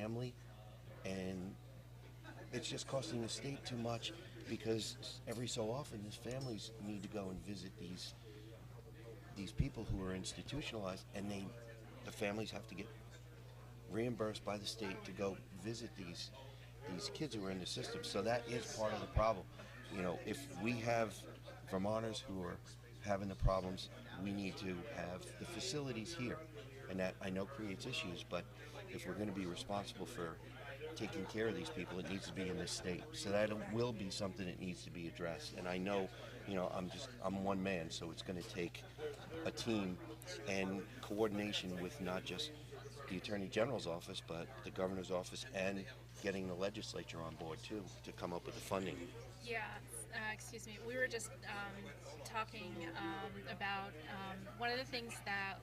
family, and it's just costing the state too much because every so often these families need to go and visit these people who are institutionalized, and the families have to get reimbursed by the state to go visit these kids who are in the system. So that is part of the problem. You know, if we have Vermonters who are having the problems, we need to have the facilities here, and that I know creates issues. But if we're going to be responsible for taking care of these people, it needs to be in this state. So that will be something that needs to be addressed. And I know, you know, I'm one man, so it's going to take a team and coordination with not just the Attorney General's office, but the Governor's office, and getting the legislature on board too to come up with the funding. Yeah, excuse me. We were just talking about one of the things that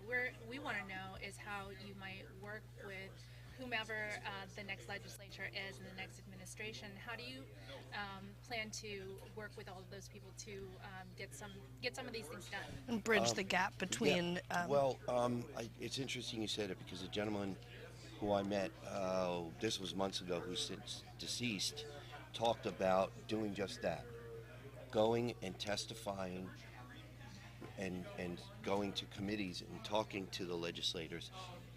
we want to know is how you might work with whomever the next legislature is in the next administration. How do you plan to work with all of those people to get some of these things done? And bridge the gap between. Yeah. It's interesting you said it because a gentleman who I met, this was months ago, who's since deceased, talked about doing just that, going and testifying and going to committees and talking to the legislators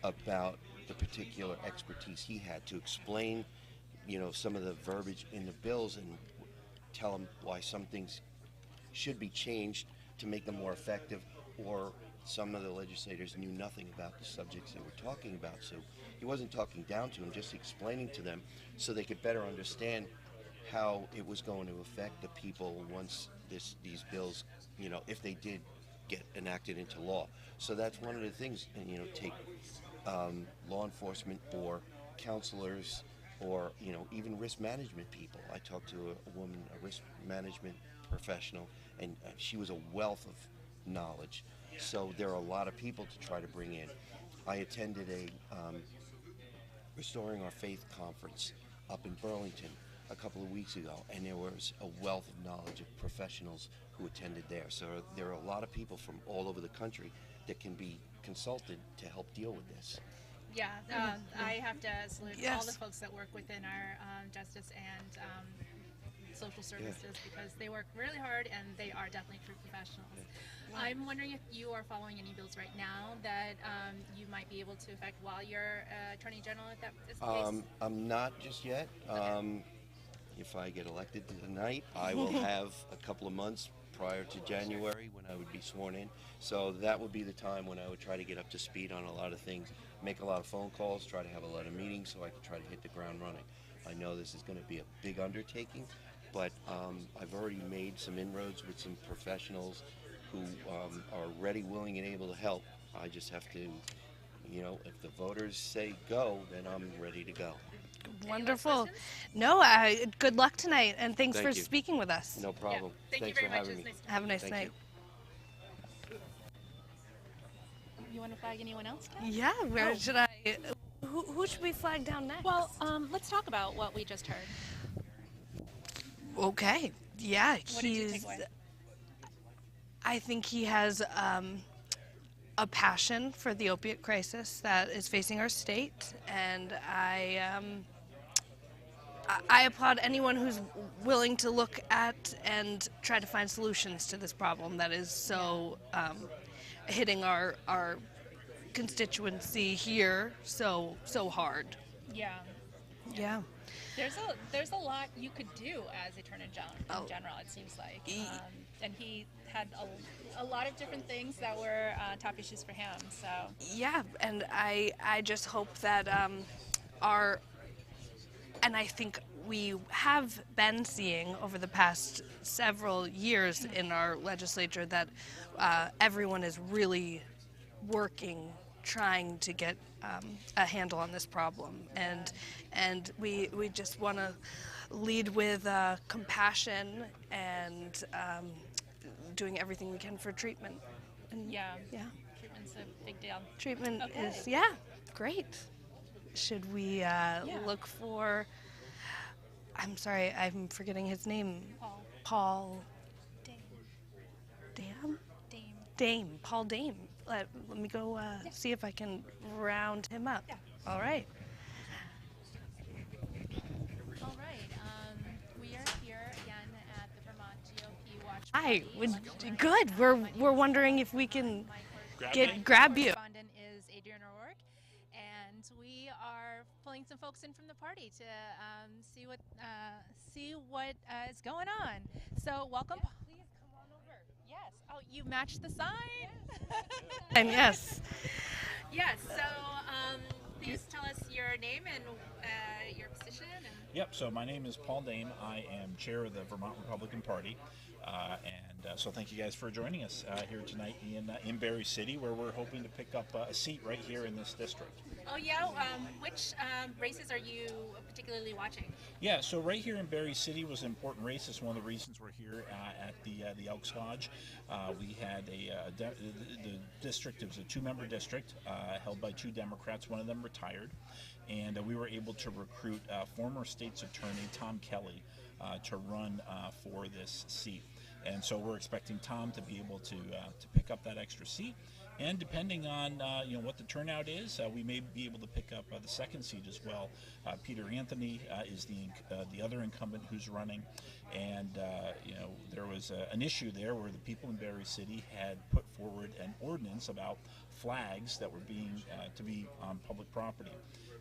about the particular expertise he had to explain, you know, some of the verbiage in the bills and tell them why some things should be changed to make them more effective, or some of the legislators knew nothing about the subjects they were talking about. So he wasn't talking down to them, just explaining to them so they could better understand how it was going to affect the people once these bills, you know, if they did get enacted into law. So that's one of the things, and you know, take law enforcement or counselors or, you know, even risk management people. I talked to a woman, a risk management professional, and she was a wealth of knowledge. So there are a lot of people to try to bring in. I attended a Restoring Our Faith conference up in Burlington a couple of weeks ago, and there was a wealth of knowledge of professionals who attended there. So there are a lot of people from all over the country that can be consulted to help deal with this. Yeah, I have to salute all Yes. the folks that work within our justice and social services because they work really hard and they are definitely true professionals. I'm wondering if you are following any bills right now that you might be able to affect while you're Attorney General, if that is the case. I'm not just yet. Okay. If I get elected tonight, I will have a couple of months prior to January when I would be sworn in. So that would be the time when I would try to get up to speed on a lot of things, make a lot of phone calls, try to have a lot of meetings so I can try to hit the ground running. I know this is going to be a big undertaking, but I've already made some inroads with some professionals who are ready, willing, and able to help. I just have to, you know, if the voters say go, then I'm ready to go. Wonderful. No, good luck tonight, and thanks Thank for you. speaking with us. No problem. Thank you Thanks very for much. having It was me. nice to Have a nice Thank night. You want to flag anyone else? Kat? Yeah, where should I? Who should we flag down next? Well, let's talk about what we just heard. Okay. Yeah, What did you take away? I think he has a passion for the opiate crisis that is facing our state, and I applaud anyone who's willing to look at and try to find solutions to this problem that is so hitting our constituency here so hard. Yeah. Yeah. There's a lot you could do as Attorney General. In general, it seems like, and he had a lot of different things that were top issues for him. So Yeah, and I just hope that and I think we have been seeing over the past several years in our legislature that everyone is really working, trying to get a handle on this problem, and we just want to lead with compassion and doing everything we can for treatment. And yeah, yeah, treatment's a big deal. treatment Okay. is great. Should we look for? I'm sorry, I'm forgetting his name. Paul. Dame. Dame. Paul Dame. Let me go see if I can round him up. Yeah. All right. Hi. Good. We're wondering if we can grab you. Correspondent is Adrian O'Rourke, and we are pulling some folks in from the party to see what is going on. So welcome. Yes, please come on over. Yes. Oh, you matched the sign. And yes. Yes. So please tell us your name and your position. And Yep, so my name is Paul Dame. I am chair of the Vermont Republican Party. So thank you guys for joining us here tonight in Berry City, where we're hoping to pick up a seat right here in this district. oh yeah. Which races are you particularly watching? Yeah, so right here in Berry City was an important race. It's one of the reasons we're here at the Elks Lodge. We had the district. It was a two-member district held by two Democrats. One of them retired, and we were able to recruit former state's attorney Tom Kelly to run for this seat. And so we're expecting Tom to be able to pick up that extra seat. And depending on what the turnout is, we may be able to pick up the second seat as well. Peter Anthony is the other incumbent who's running, and there was an issue there where the people in Berry City had put forward an ordinance about flags that were being to be on public property.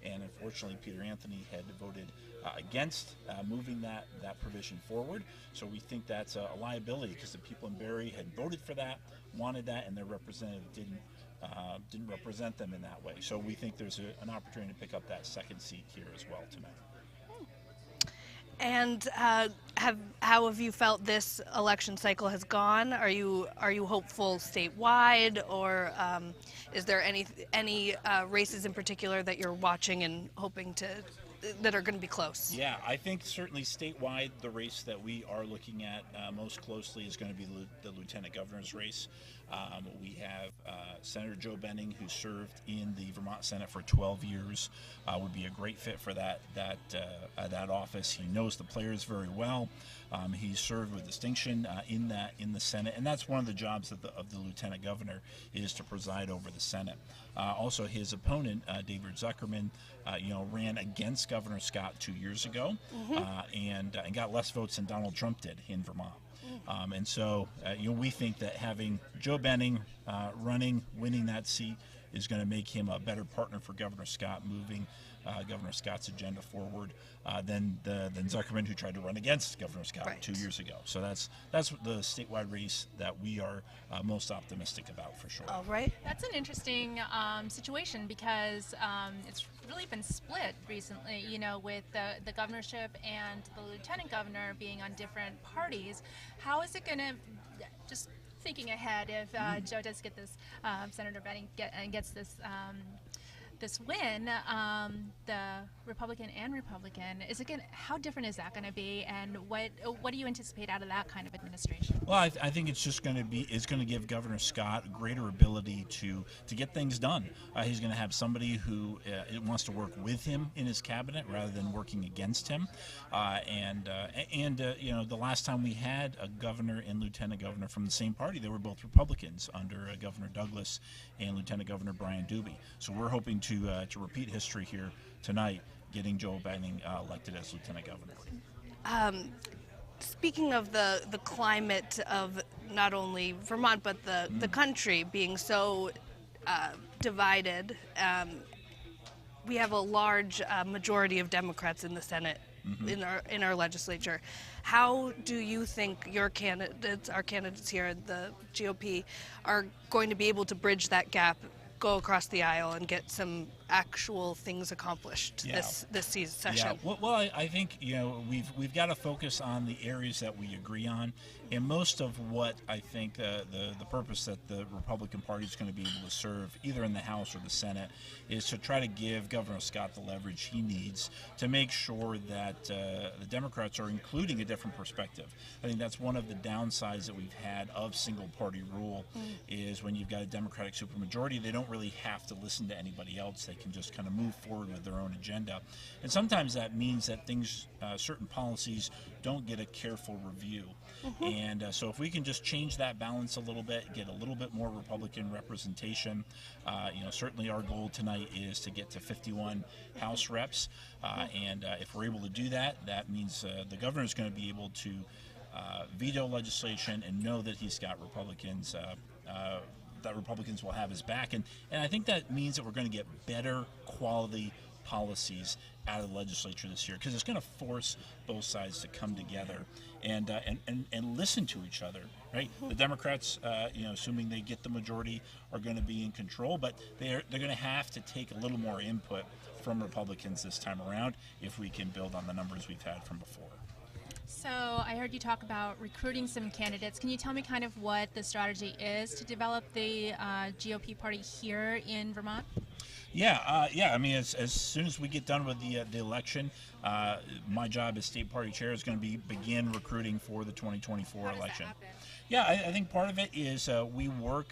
And unfortunately, Peter Anthony had voted against moving that provision forward. So we think that's a liability because the people in Berry had voted for that, wanted that, and their representative didn't represent them in that way. So we think there's an opportunity to pick up that second seat here as well tonight. And how have you felt this election cycle has gone? Are you hopeful statewide, or is there any races in particular that you're watching and hoping that are going to be close? Yeah, I think certainly statewide, the race that we are looking at most closely is going to be the lieutenant governor's race. We have Senator Joe Benning, who served in the Vermont Senate for 12 years, would be a great fit for that office. He knows the players very well. He's served with distinction in the Senate, and that's one of the jobs of the lieutenant governor is to preside over the Senate. Also, his opponent, David Zuckerman, ran against Governor Scott 2 years ago, and got less votes than Donald Trump did in Vermont. And so, we think that having Joe Benning winning that seat is going to make him a better partner for Governor Scott, moving Governor Scott's agenda forward than Zuckerman, who tried to run against Governor Scott 2 years ago. So that's the statewide race that we are most optimistic about for sure. All right. That's an interesting situation because it's really been split recently, with the governorship and the lieutenant governor being on different parties. How is it going to, just thinking ahead, if Joe does get this, Senator Benning gets this win, the Republican, how different is that going to be, and what do you anticipate out of that kind of administration? Well, I think it's just going to give Governor Scott greater ability to get things done. He's going to have somebody who wants to work with him in his cabinet rather than working against him. The last time we had a governor and lieutenant governor from the same party, they were both Republicans under Governor Douglas and Lieutenant Governor Brian Doobie. So we're hoping to repeat history here tonight, getting Joe Benning elected as lieutenant governor. Speaking of the climate of not only Vermont but the country being so divided, we have a large majority of Democrats in the Senate, in our legislature. How do you think our candidates here at the GOP, are going to be able to bridge that gap, go across the aisle, and get some actual things accomplished this session? Yeah. Well, I think we've got to focus on the areas that we agree on, and most of what I think the purpose that the Republican Party is going to be able to serve, either in the House or the Senate, is to try to give Governor Scott the leverage he needs to make sure that the Democrats are including a different perspective. I think that's one of the downsides that we've had of single-party rule, is when you've got a Democratic supermajority, they don't really have to listen to anybody else. They can just kind of move forward with their own agenda. And sometimes that means that certain policies don't get a careful review. And so if we can just change that balance a little bit, get a little bit more Republican representation, certainly our goal tonight is to get to 51 House reps. And if we're able to do that, that means the governor is going to be able to veto legislation and know that he's got Republicans. That Republicans will have his back, and I think that means that we're going to get better quality policies out of the legislature this year, because it's going to force both sides to come together and listen to each other. Right, the Democrats, assuming they get the majority, are going to be in control, but they're going to have to take a little more input from Republicans this time around if we can build on the numbers we've had from before. So I heard you talk about recruiting some candidates. Can you tell me kind of what the strategy is to develop the GOP party here in Vermont? Yeah. I mean, as soon as we get done with the election, my job as state party chair is going to begin recruiting for the 2024 How does election. that happen? Yeah, I think part of it is we work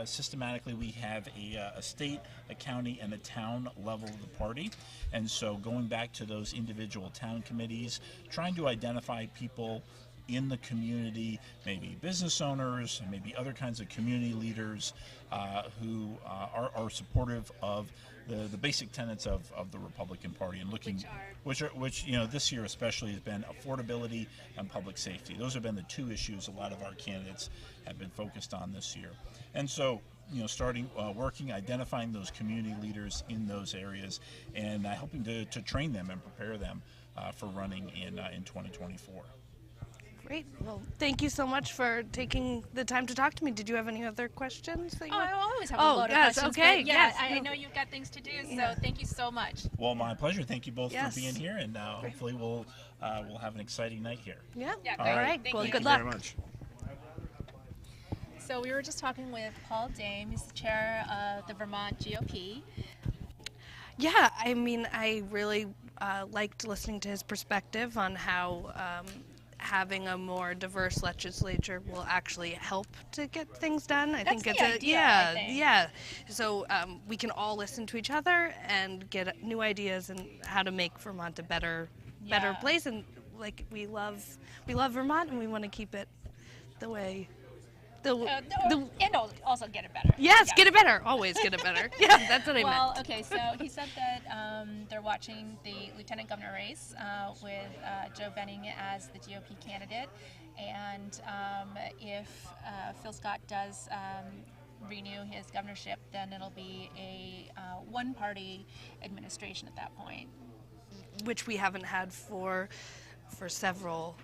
systematically. We have a state, a county, and a town level of the party. And so going back to those individual town committees, trying to identify people in the community, maybe business owners, maybe other kinds of community leaders who are supportive of the basic tenets of the Republican Party, and looking which this year especially has been affordability and public safety. Those have been the two issues a lot of our candidates have been focused on this year. And so starting working, identifying those community leaders in those areas, and helping to train them and prepare them for running in 2024. Great. Well, thank you so much for taking the time to talk to me. Did you have any other questions? That you I always have a Oh, load yes, of questions. okay, But yeah, yes, I no. know you've got things to do, so Yeah. thank you so much. Well, my pleasure. Thank you both Yes. for being here, and hopefully we'll have an exciting night here. Yeah. Yeah, All great. right. Thank Well, you. good Thank you luck. very much. So we were just talking with Paul Dame. He's the chair of the Vermont GOP. Yeah, I mean, I really liked listening to his perspective on how having a more diverse legislature will actually help to get things done. I think the it's idea, yeah, I think. yeah. So we can all listen to each other and get new ideas and how to make Vermont a better Yeah. place. And like we love Vermont, and we want to keep it the way. And also get it better. Yes, Yeah. get it better. Always get it better. Yeah, that's what I Well, meant. okay, so he said that they're watching the lieutenant governor race with Joe Benning as the GOP candidate, and if Phil Scott does renew his governorship, then it'll be a one-party administration at that point. Which we haven't had for several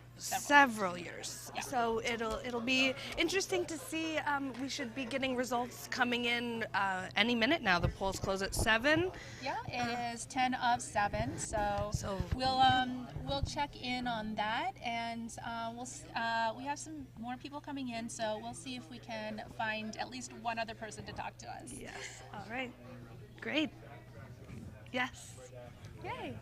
years. Yeah. So it'll be interesting to see. We should be getting results coming in any minute now. The polls close at 7. Yeah, it is 10 of 7, so we'll check in on that, and we have some more people coming in, so we'll see if we can find at least one other person to talk to us. Yes. All right. Great. Yes. Yay.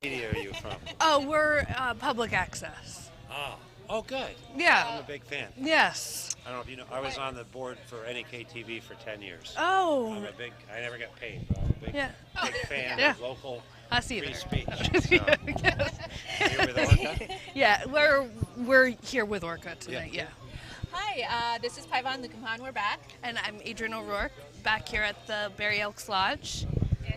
media are you from? Oh, we're public access. Oh, good. Yeah. I'm a big fan. Yes. I don't know if you know, I was on the board for NK TV for 10 years. Oh. I never got paid, but I'm a big, Yeah. big fan Yeah. of local Us either. free speech. So, Yes. here with Orca? Yeah, we're here with Orca tonight. Yeah. Hi, this is Paivon Lukumhan. We're back. And I'm Adrian O'Rourke, back here at the Barry Elks Lodge.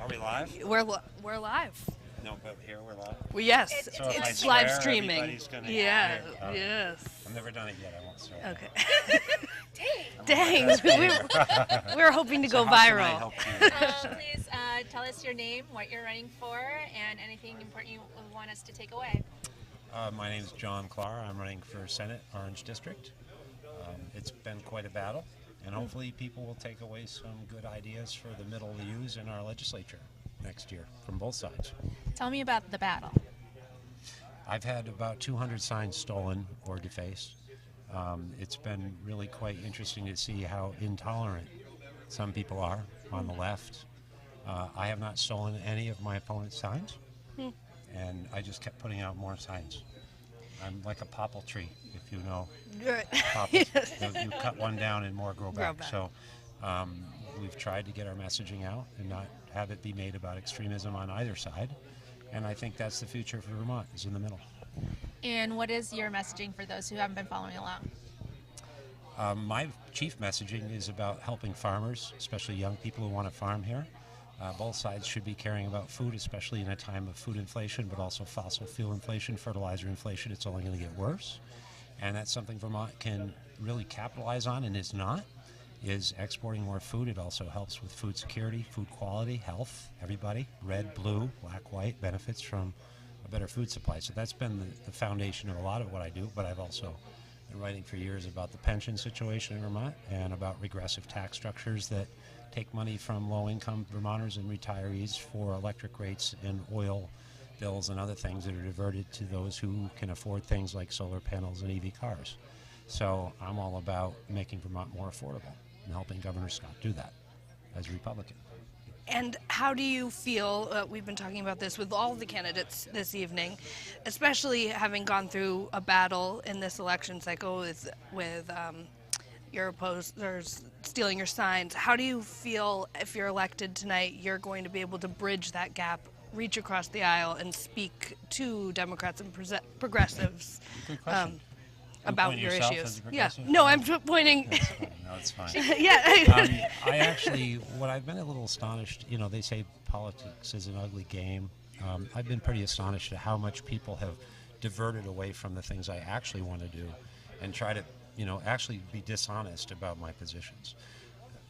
Are we live? We're live. No, but here we're live. Well, yes, So if I it's swear, live streaming. everybody's gonna Yeah. hear. Oh. Yes. I've never done it yet. I won't swear. Okay. Dang. We were hoping to go How can I viral. help you? Please tell us your name, what you're running for, and anything important you want us to take away. My name is John Clark. I'm running for Senate, Orange District. It's been quite a battle, and hopefully people will take away some good ideas for the middle to use in our legislature next year from both sides. Tell me about the battle. I've had about 200 signs stolen or defaced. It's been really quite interesting to see how intolerant some people are on the left. I have not stolen any of my opponent's signs, and I just kept putting out more signs. I'm like a popple tree, if you know popples. You cut one down and more grow back. So we've tried to get our messaging out and not have it be made about extremism on either side. And I think that's the future for Vermont, is in the middle. And what is your messaging for those who haven't been following along? My chief messaging is about helping farmers, especially young people who want to farm here. Both sides should be caring about food, especially in a time of food inflation, but also fossil fuel inflation, fertilizer inflation. It's only going to get worse. And that's something Vermont can really capitalize on, and is not, is exporting more food. It also helps with food security, food quality, health, everybody, red, blue, black, white, benefits from a better food supply. So that's been the foundation of a lot of what I do, but I've also been writing for years about the pension situation in Vermont and about regressive tax structures that take money from low-income Vermonters and retirees for electric rates and oil bills and other things that are diverted to those who can afford things like solar panels and EV cars. So I'm all about making Vermont more affordable and helping Governor Scott do that as a Republican. And how do you feel, we've been talking about this with all the candidates this evening, especially having gone through a battle in this election cycle with your opposers stealing your signs. How do you feel if you're elected tonight, you're going to be able to bridge that gap, reach across the aisle, and speak to Democrats and progressives about your issues? Yeah. No, I'm pointing. That's fine. No, it's fine. Yeah. I actually, what I've been a little astonished, you know, they say politics is an ugly game. I've been pretty astonished at how much people have diverted away from the things I actually want to do and try to, you know, actually be dishonest about my positions.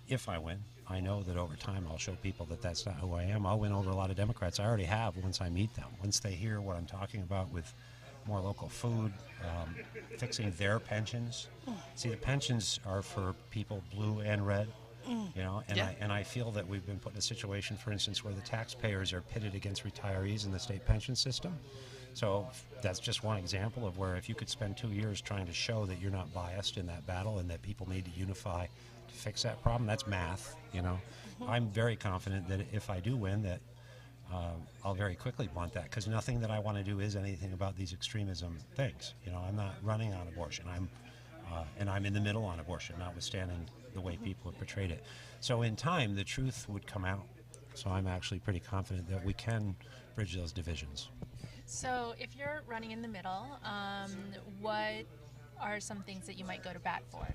If I win, I know that over time I'll show people that that's not who I am. I'll win over a lot of Democrats. I already have once I meet them. Once they hear what I'm talking about with more local food, fixing their pensions. See, the pensions are for people blue and red, you know, and I feel that we've been put in a situation, for instance, where the taxpayers are pitted against retirees in the state pension system. So that's just one example of where if you could spend 2 years trying to show that you're not biased in that battle and that people need to unify to fix that problem, that's math, you know. I'm very confident that if I do win, that I'll very quickly blunt that, because nothing that I want to do is anything about these extremism things. You know, I'm not running on abortion. And I'm in the middle on abortion, notwithstanding the way people have portrayed it. So in time, the truth would come out. So I'm actually pretty confident that we can bridge those divisions. So if you're running in the middle, what are some things that you might go to bat for?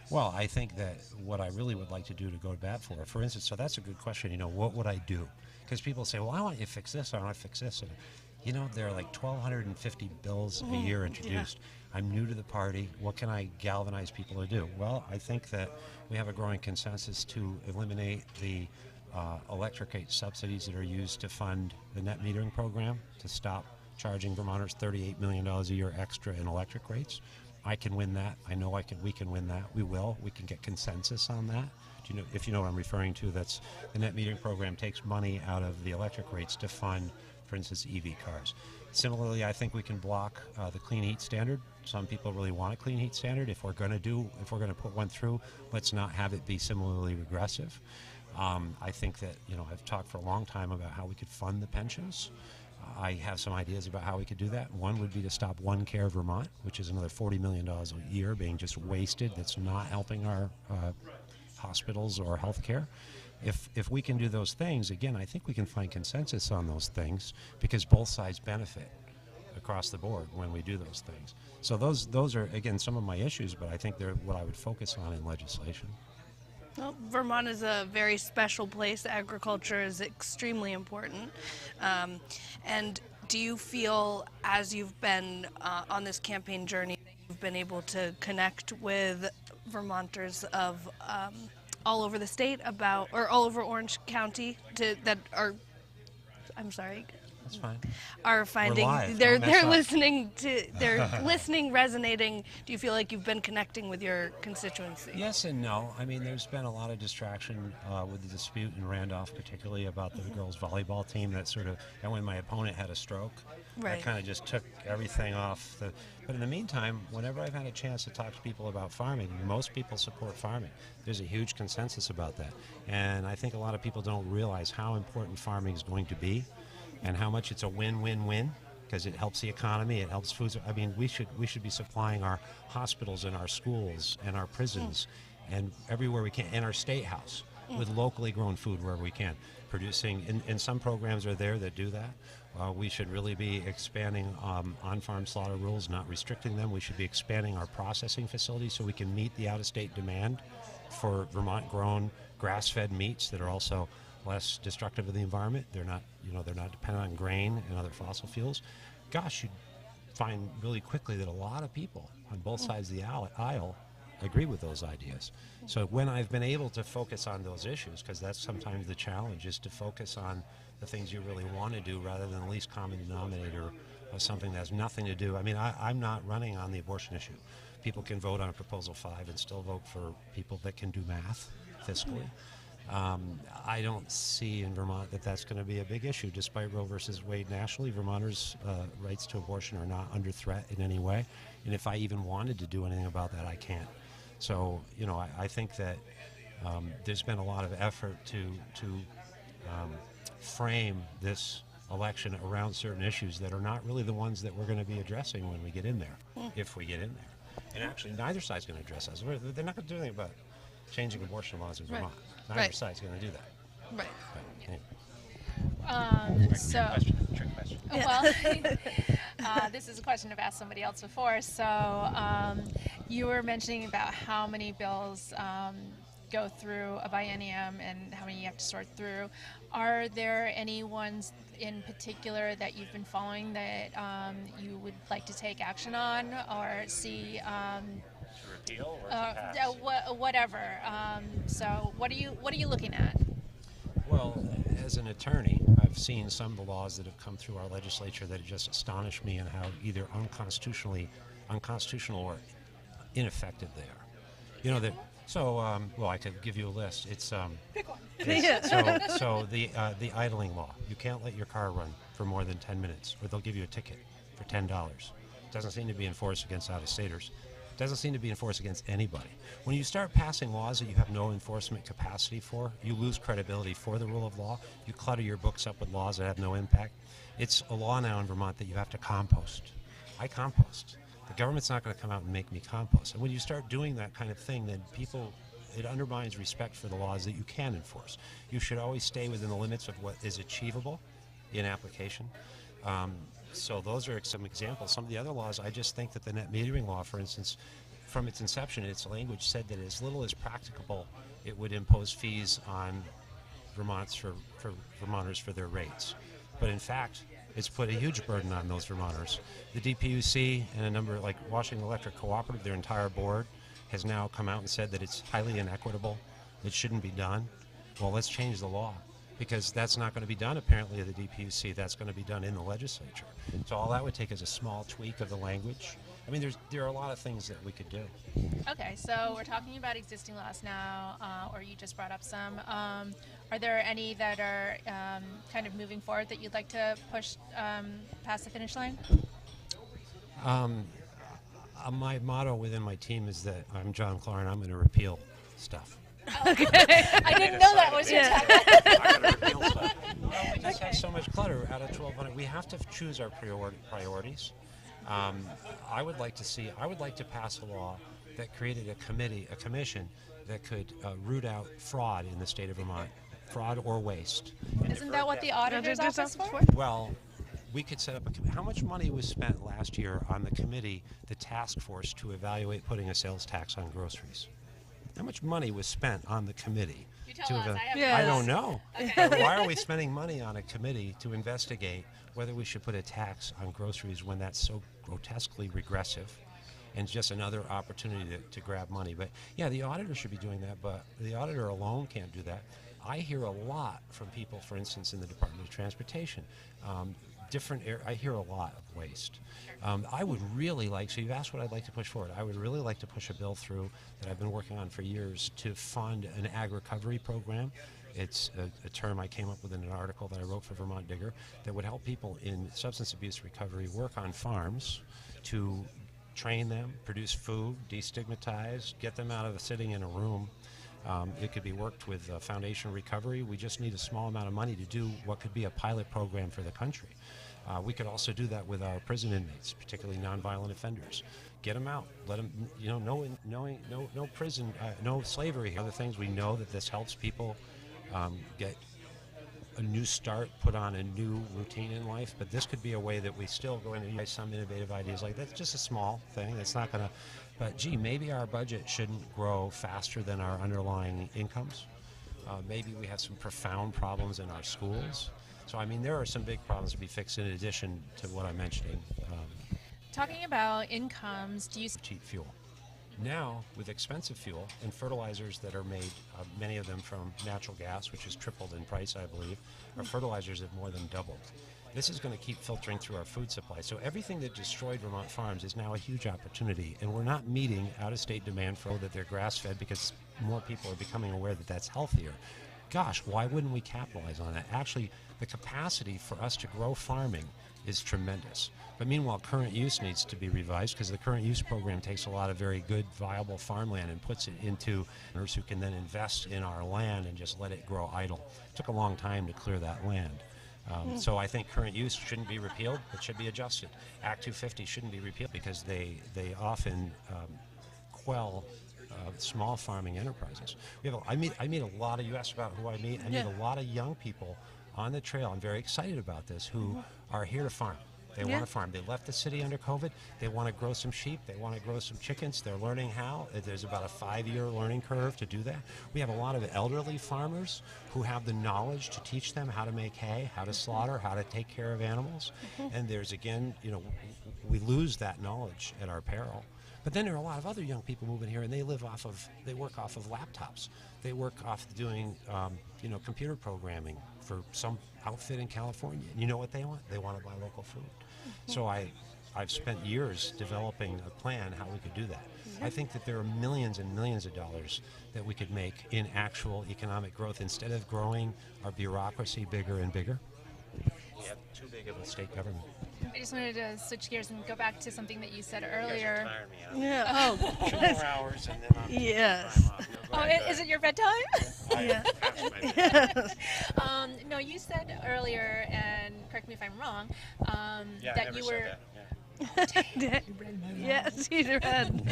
Well, I think that what I really would like to do to go to bat for instance, so that's a good question, you know, what would I do? Because people say, well, I want you to fix this, I want to fix this. And, you know, there are like 1,250 bills a year introduced. Yeah. I'm new to the party. What can I galvanize people to do? Well, I think that we have a growing consensus to eliminate the electric rate subsidies that are used to fund the net metering program, to stop charging Vermonters $38 million a year extra in electric rates. I can win that. I know we can win that. We will. We can get consensus on that. Do you know, if you know what I'm referring to, that's the net metering program takes money out of the electric rates to fund, for instance, EV cars. Similarly, I think we can block the clean heat standard. Some people really want a clean heat standard. If we're going to put one through, let's not have it be similarly regressive. I think that, you know, I've talked for a long time about how we could fund the pensions. I have some ideas about how we could do that. One would be to stop One Care Vermont, which is another $40 million a year being just wasted. That's not helping our hospitals or healthcare. If we can do those things, again, I think we can find consensus on those things because both sides benefit across the board when we do those things. So those are, again, some of my issues, but I think they're what I would focus on in legislation. Well, Vermont is a very special place. Agriculture is extremely important. And do you feel, as you've been on this campaign journey, that you've been able to connect with Vermonters of all over the state about, or all over Orange County, that are, I'm sorry, That's fine. are finding live. they're Don't mess up. listening to listening, resonating? Do you feel like you've been connecting with your constituency? Yes and no. I mean, there's been a lot of distraction with the dispute in Randolph, particularly about the girls' volleyball team. That sort of, and when my opponent had a stroke, Right. that kind of just took everything off. But in the meantime, whenever I've had a chance to talk to people about farming, most people support farming. There's a huge consensus about that, and I think a lot of people don't realize how important farming is going to be, and how much it's a win-win-win. Because it helps the economy, it helps foods. I mean, we should be supplying our hospitals and our schools and our prisons and everywhere we can, and our state house with locally grown food wherever we can. Producing, and some programs are there that do that. We should really be expanding on-farm slaughter rules, not restricting them. We should be expanding our processing facilities so we can meet the out-of-state demand for Vermont-grown, grass-fed meats that are also less destructive of the environment. They're not dependent on grain and other fossil fuels. Gosh, you'd find really quickly that a lot of people on both sides of the aisle agree with those ideas. So when I've been able to focus on those issues, because that's sometimes the challenge, is to focus on the things you really want to do rather than the least common denominator of something that has nothing to do. I mean, I'm not running on the abortion issue. People can vote on Proposal 5 and still vote for people that can do math fiscally. I don't see in Vermont that that's going to be a big issue. Despite Roe versus Wade nationally, Vermonters' rights to abortion are not under threat in any way. And if I even wanted to do anything about that, I can't. So, I think that there's been a lot of effort to frame this election around certain issues that are not really the ones that we're going to be addressing when we get in there, if we get in there. And actually, neither side's going to address us. They're not going to do anything about changing abortion laws in Vermont. Neither side's going to do that. Right. But, anyway. Trick question. Well, this is a question I've asked somebody else before. So you were mentioning about how many bills go through a biennium and how many you have to sort through. Are there any ones in particular that you've been following that you would like to take action on or see? To repeal or to pass? Whatever. So what are you looking at? Well, as an attorney, I've seen some of the laws that have come through our legislature that have just astonished me in how either unconstitutional or ineffective they are. Well, I could give you a list. It's Pick one. so the idling law. You can't let your car run for more than 10 minutes, or they'll give you a ticket for $10. Doesn't seem to be enforced against out-of-staters. Doesn't seem to be enforced against anybody. When you start passing laws that you have no enforcement capacity for, you lose credibility for the rule of law. You clutter your books up with laws that have no impact. It's a law now in Vermont that you have to compost. I compost. The government's not going to come out and make me compost. And when you start doing that kind of thing, then it undermines respect for the laws that you can enforce. You should always stay within the limits of what is achievable in application. So those are some examples. Some of the other laws, I just think that the net metering law, for instance, from its inception, its language said that as little as practicable, it would impose fees on Vermonters for their rates. But in fact, it's put a huge burden on those Vermonters. The DPUC and a number like Washington Electric Cooperative, their entire board, has now come out and said that it's highly inequitable. It shouldn't be done. Well, let's change the law, because that's not going to be done apparently at the DPUC. That's going to be done in the legislature. So all that would take is a small tweak of the language. I mean, there are a lot of things that we could do. Okay, so we're talking about existing laws now, or you just brought up some. Are there any that are kind of moving forward that you'd like to push past the finish line? My motto within my team is that I'm John Clark and I'm going to repeal stuff. I didn't know that was your tagline. We just have so much clutter out of 1,200. We have have to choose our priorities. I would like to pass a law that created a commission that could root out fraud in the state of Vermont, fraud or waste. Isn't that what the auditor's office for? Well, we could set up how much money was spent last year on the committee, the task force to evaluate putting a sales tax on groceries? How much money was spent on the committee? You tell us. I don't know. Okay. But why are we spending money on a committee to investigate whether we should put a tax on groceries when that's so grotesquely regressive and just another opportunity to grab money? But yeah, the auditor should be doing that, but the auditor alone can't do that. I hear a lot from people, for instance, in the Department of Transportation. I hear a lot of waste. I would really like, so you've asked what I'd like to push forward. I would really like to push a bill through that I've been working on for years to fund an ag recovery program. It's a term I came up with in an article that I wrote for Vermont Digger that would help people in substance abuse recovery work on farms to train them, produce food, destigmatize, get them out of sitting in a room. It could be worked with Foundation Recovery. We just need a small amount of money to do what could be a pilot program for the country. We could also do that with our prison inmates, particularly nonviolent offenders. Get them out. Let them, no prison, no slavery. Other things we know that this helps people get a new start, put on a new routine in life. But this could be a way that we still go in and use some innovative ideas like that. It's just a small thing. It's not going to. But gee, maybe our budget shouldn't grow faster than our underlying incomes. Maybe we have some profound problems in our schools. So, I mean, there are some big problems to be fixed in addition to what I'm mentioning. Talking about incomes, do you... Cheap fuel. Now, with expensive fuel and fertilizers that are made, many of them from natural gas, which has tripled in price, I believe, our fertilizers have more than doubled. This is going to keep filtering through our food supply. So everything that destroyed Vermont farms is now a huge opportunity, and we're not meeting out-of-state demand for that they're grass-fed because more people are becoming aware that that's healthier. Gosh, why wouldn't we capitalize on that? Actually, the capacity for us to grow farming is tremendous. But meanwhile, current use needs to be revised because the current use program takes a lot of very good, viable farmland and puts it into owners who can then invest in our land and just let it grow idle. It took a long time to clear that land. So I think current use shouldn't be repealed, it should be adjusted. Act 250 shouldn't be repealed because they often quell small farming enterprises. I meet a lot of, you asked about who I meet, I meet a lot of young people on the trail. I'm very excited about this, who are here to farm. They want to farm. They left the city under COVID. They want to grow some sheep. They want to grow some chickens. They're learning how. There's about a 5-year learning curve to do that. We have a lot of elderly farmers who have the knowledge to teach them how to make hay, how to slaughter, how to take care of animals. And there's, again, we lose that knowledge at our peril. But then there are a lot of other young people moving here, and they work off of laptops. They work off doing, computer programming for some outfit in California. And you know what they want? They want to buy local food. So I've spent years developing a plan how we could do that. I think that there are millions and millions of dollars that we could make in actual economic growth instead of growing our bureaucracy bigger and bigger. We have too big of a state government. I just wanted to switch gears and go back to something that you said earlier. You guys are tiring me out. Yeah. Oh. 2 more hours and then I'm Yes. Is it your bedtime? Yeah. No, you said earlier, and correct me if I'm wrong, that you were... Yes, he's read.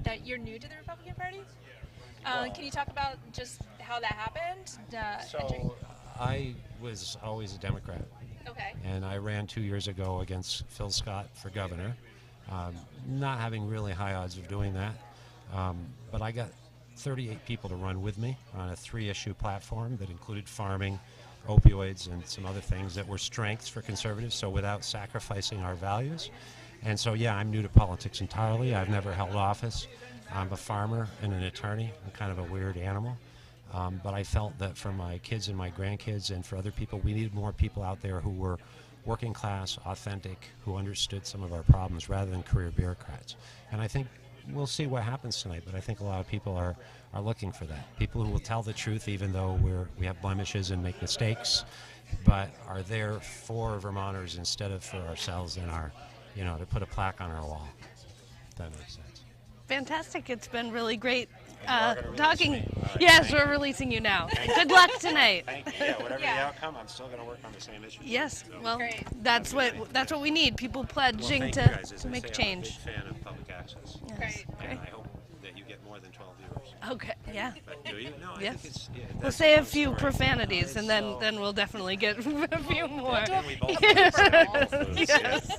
That you're new to the Republican Party? Can you talk about just how that happened? So I was always a Democrat. Okay. And I ran 2 years ago against Phil Scott for governor, not having really high odds of doing that. But I got 38 people to run with me on a 3-issue platform that included farming, opioids, and some other things that were strengths for conservatives, so without sacrificing our values. And so, yeah, I'm new to politics entirely. I've never held office. I'm a farmer and an attorney. I'm kind of a weird animal. But I felt that for my kids and my grandkids and for other people, we needed more people out there who were working class, authentic, who understood some of our problems rather than career bureaucrats. And I think we'll see what happens tonight, but I think a lot of people are looking for that. People who will tell the truth even though we have blemishes and make mistakes, but are there for Vermonters instead of for ourselves and to put a plaque on our wall. If that makes sense. Fantastic. It's been really great Talking. Me. All right, Yes, thank we're you. releasing you now. Good luck tonight. Thank you. Yeah, whatever Yeah. the outcome, I'm still going to work on the same issue. Yes. So, Well, Great. that's what we need. People well, pledging thank you to guys. As I make say, change. I'm a big fan of public access. Yes. Great. And I hope that you get more than 12 viewers. Okay. Yeah. But do you? No, I Yes. think it's. Yeah, We'll that's say a fun few story. profanities, No, and it's then we'll definitely get a few more. Then we both Yes. lose. Yes.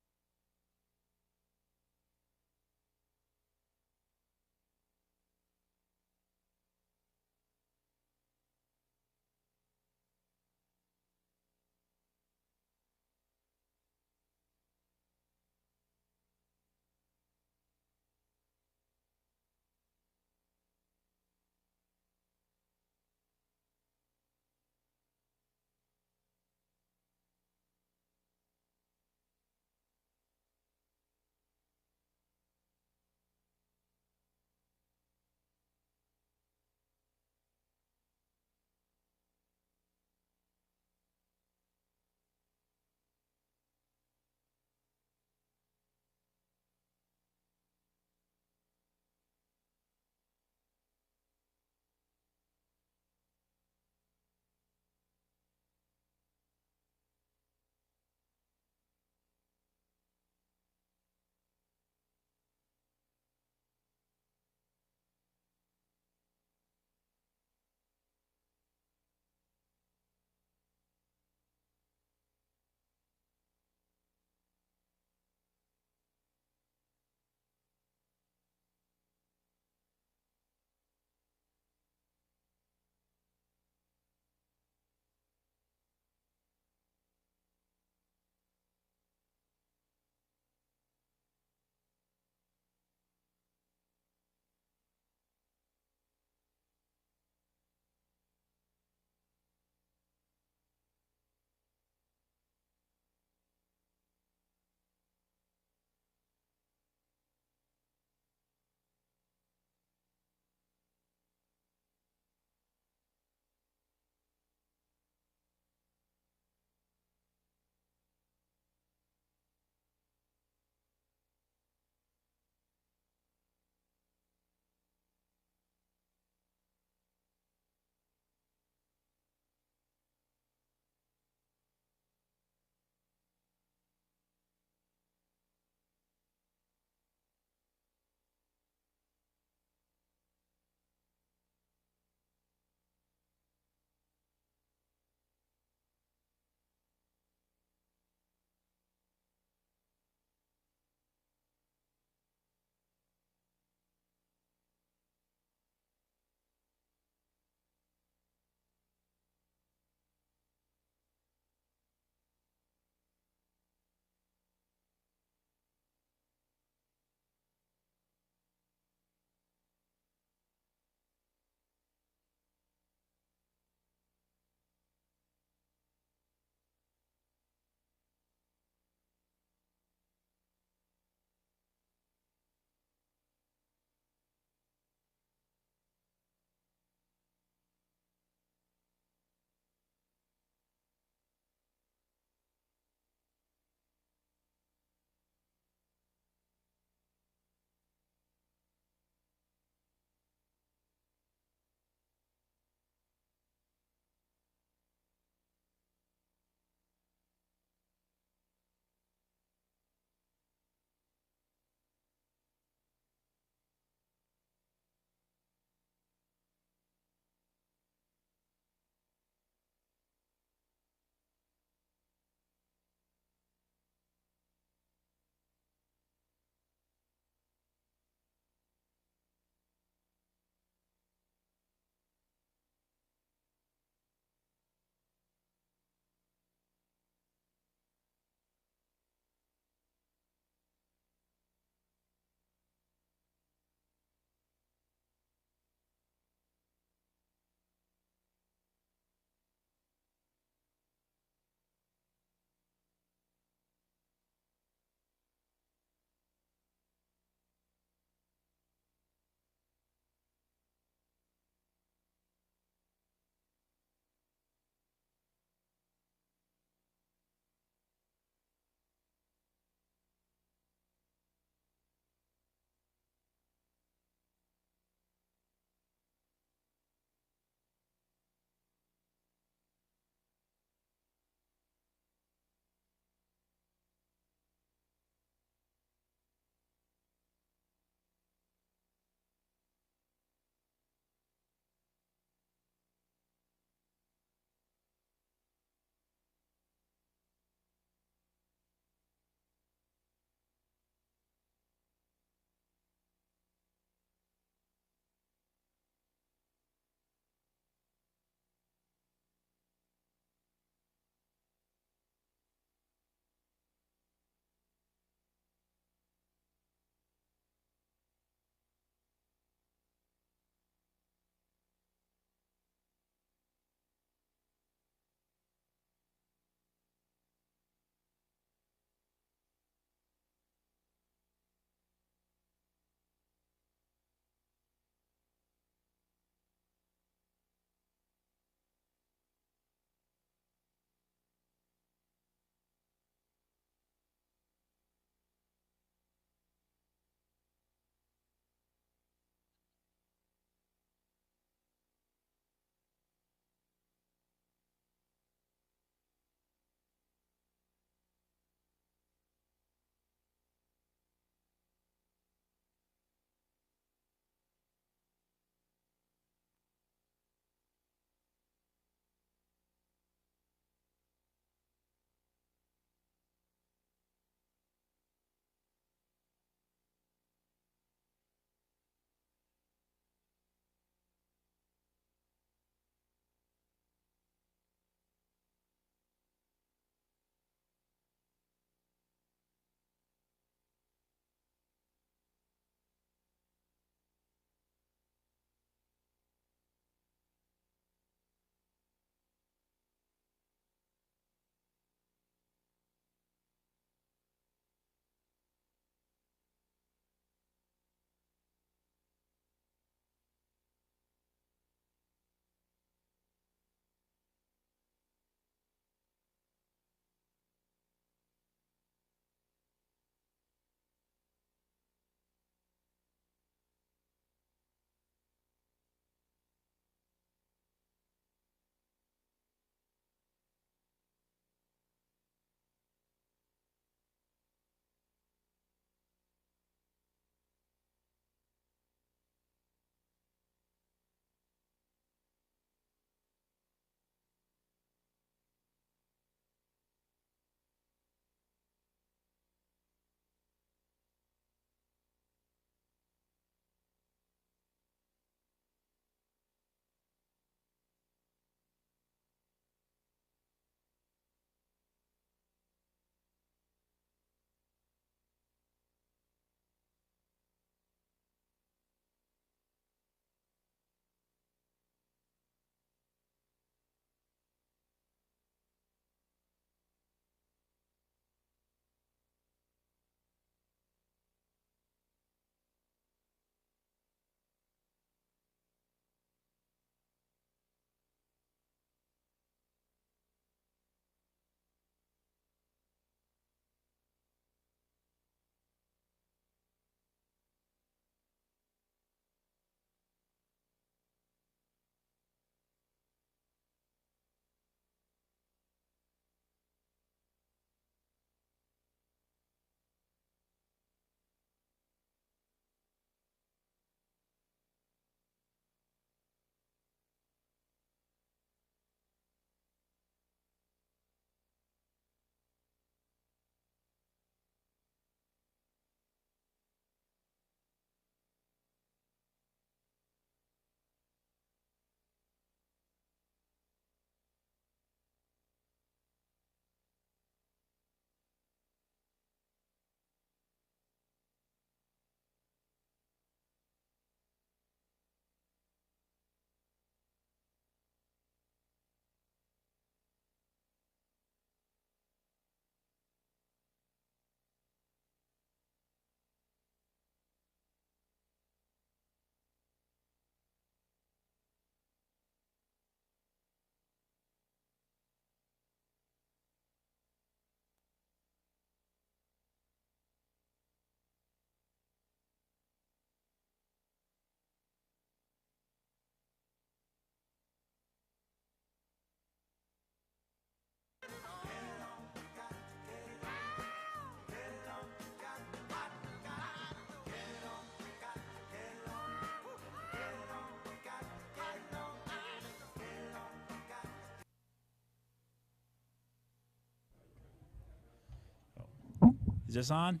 Is this on?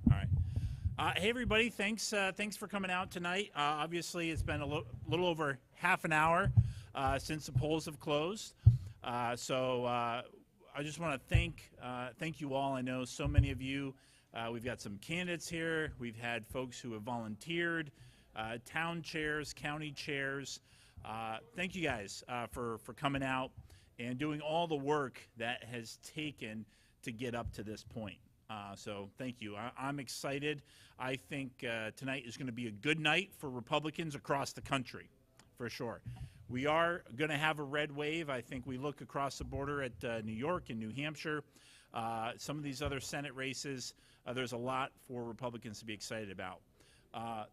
All right. Hey, everybody. Thanks for coming out tonight. Obviously, it's been a little over half an hour since the polls have closed. So I just want to thank you all. I know so many of you. We've got some candidates here. We've had folks who have volunteered, town chairs, county chairs. Thank you guys for coming out and doing all the work that has taken to get up to this point. So thank you. I'm excited. I think tonight is going to be a good night for Republicans across the country, for sure. We are going to have a red wave. I think we look across the border at New York and New Hampshire, some of these other Senate races. There's a lot for Republicans to be excited about.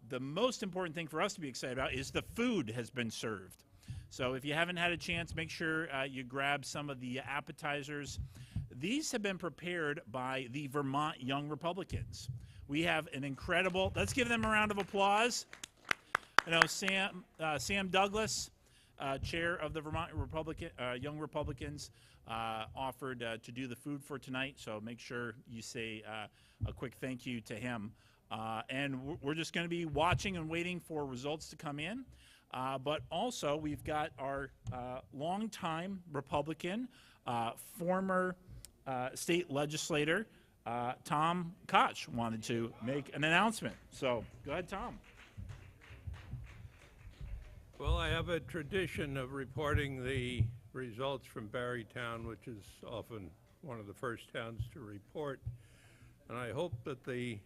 The most important thing for us to be excited about is the food has been served. So if you haven't had a chance, make sure you grab some of the appetizers. These have been prepared by the Vermont Young Republicans. We have an incredible, let's give them a round of applause. You know, Sam Douglas, chair of the Vermont Young Republicans, offered to do the food for tonight. So make sure you say a quick thank you to him. And we're just going to be watching and waiting for results to come in. But also, we've got our longtime Republican, former state legislator, Tom Koch, wanted to make an announcement. So go ahead, Tom. Well, I have a tradition of reporting the results from Barrytown, which is often one of the first towns to report. And I hope that the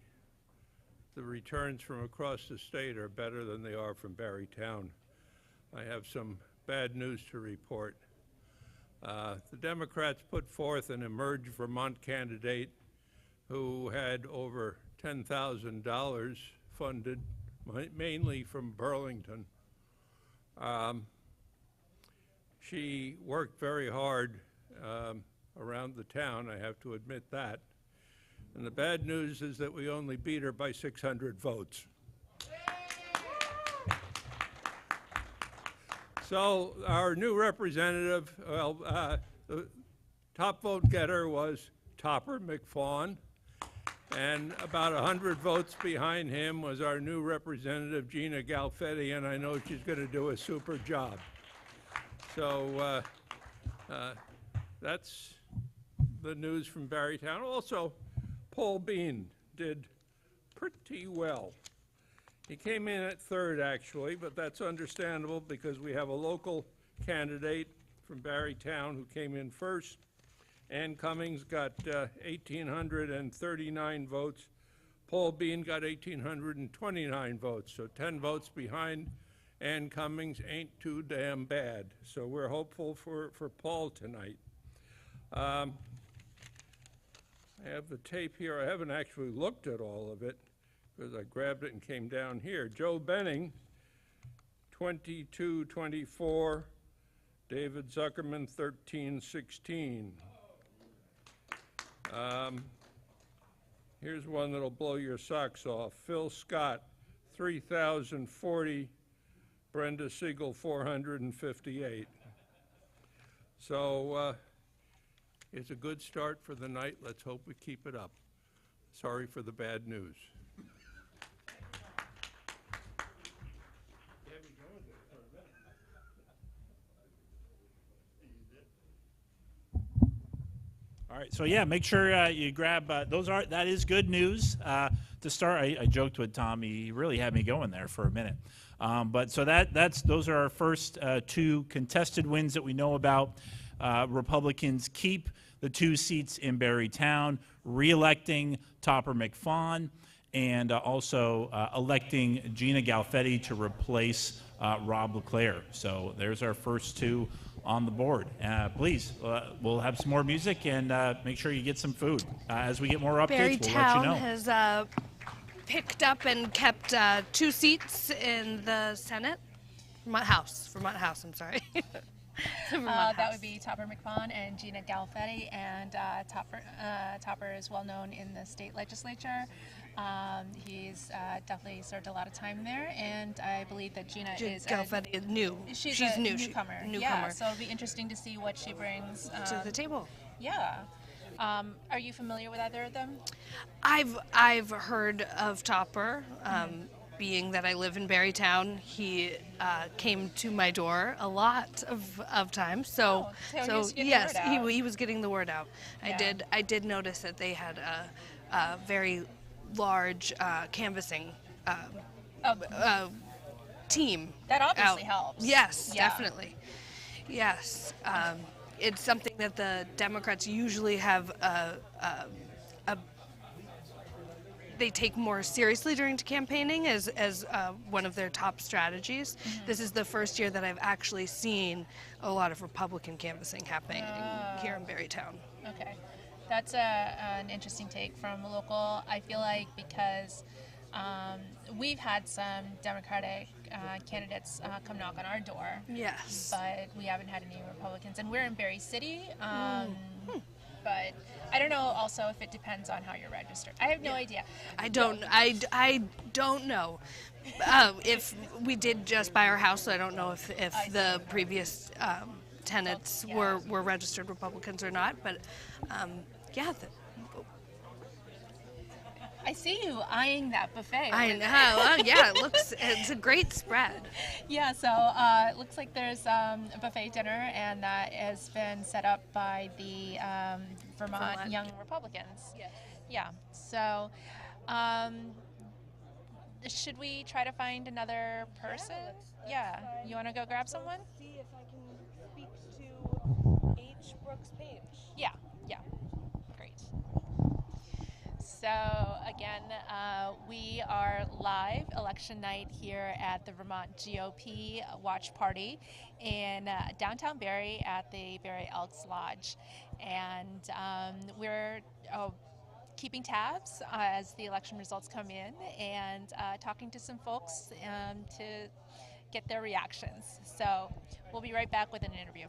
returns from across the state are better than they are from Barrytown. I have some bad news to report. The Democrats put forth an Emerge Vermont candidate who had over $10,000 funded, mainly from Burlington. She worked very hard around the town, I have to admit that. And the bad news is that we only beat her by 600 votes. So our new representative, well, the top vote getter was Topper McFawn, and about 100 votes behind him was our new representative, Gina Galfetti, and I know she's going to do a super job. So that's the news from Barrytown. Also, Paul Bean did pretty well. He came in at third, actually, but that's understandable because we have a local candidate from Barrytown who came in first. Ann Cummings got 1,839 votes. Paul Bean got 1,829 votes, so 10 votes behind Ann Cummings ain't too damn bad. So we're hopeful for Paul tonight. I have the tape here. I haven't actually looked at all of it because I grabbed it and came down here. Joe Benning, 22-24. David Zuckerman, 13-16. Here's one that'll blow your socks off. Phil Scott, 3,040. Brenda Siegel, 458. So it's a good start for the night. Let's hope we keep it up. Sorry for the bad news. All right, so yeah, make sure you grab that is good news to start. I joked with Tom; he really had me going there for a minute. But so those are our first two contested wins that we know about. Republicans keep the 2 seats in Barrytown, re-electing Topper McFawn, and also electing Gina Galfetti to replace Rob LeClaire. So there's our first 2 on the board. Please, we'll have some more music and make sure you get some food. As we get more updates, we'll let you know. Barrytown has picked up and kept 2 seats in the Senate. Vermont House, I'm sorry. That would be Topper McFawn and Gina Galfetti, and Topper is well known in the state legislature. He's definitely served a lot of time there, and I believe that Gina is Galfetti is new. She's a newcomer. Yeah, so it'll be interesting to see what she brings to the table. Yeah. Are you familiar with either of them? I've heard of Topper. Being that I live in Barrytown, he came to my door a lot of times. So, Oh, so he was getting the yes, word out. he was getting the word out. Yeah. I did notice that they had a very large canvassing Oh, team. that obviously out. helps. Yes, Yeah. definitely. Yes, it's something that the Democrats usually have they take more seriously during campaigning as one of their top strategies. This is the first year that I've actually seen a lot of Republican canvassing happening here in Barrytown. Okay, that's an interesting take from a local. I feel like because we've had some Democratic candidates come knock on our door, Yes. but we haven't had any Republicans, and we're in Berry City. But I don't know. Also, if it depends on how you're registered, I have no idea. I don't know. If we did just buy our house, so I don't know if the previous tenants were registered Republicans or not. But yeah, I see you eyeing that buffet. I know. Yeah, it's a great spread. Yeah, so it looks like there's a buffet dinner, and that has been set up by the Vermont Young Republicans. Yes. Yeah, so should we try to find another person? Yeah, you want to go grab someone? See if I can speak to H. Brooks Page. Yeah, yeah, great. So again, we are live election night here at the Vermont GOP watch party in downtown Barrie at the Barrie Elks Lodge, and we're keeping tabs as the election results come in and talking to some folks to get their reactions. So we'll be right back with an interview.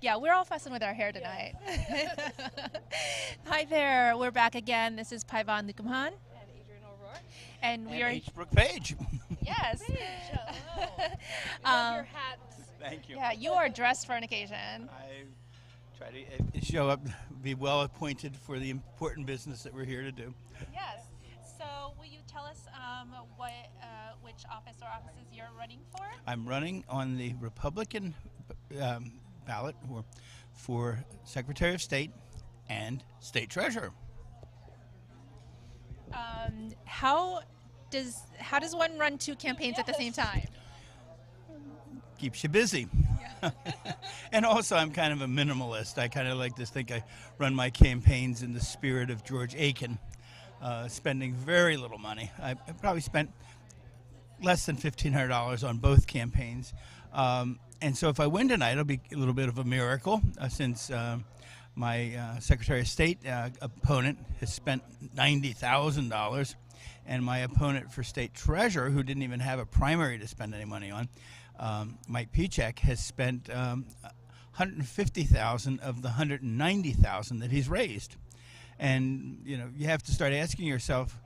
Yeah, we're all fussing with our hair tonight. Hi there, we're back again. This is Paivan Lukumhan. And Adrian O'Rourke. And we are. H. Brooke Page. Yes. Love your hats. Thank you. Yeah, you are dressed for an occasion. I try to show up, be well appointed for the important business that we're here to do. Yes. So, will you tell us which office or offices you're running for? I'm running on the Republican ballot for Secretary of State and State Treasurer. How does one run two campaigns at the same time? Keeps you busy. And also, I'm kind of a minimalist. I kind of like to think I run my campaigns in the spirit of George Aiken, spending very little money. I probably spent less than $1,500 on both campaigns. And so if I win tonight, it'll be a little bit of a miracle, since my Secretary of State opponent has spent $90,000, and my opponent for State Treasurer, who didn't even have a primary to spend any money on, Mike Pichek, has spent $150,000 of the $190,000 that he's raised. And you have to start asking yourself,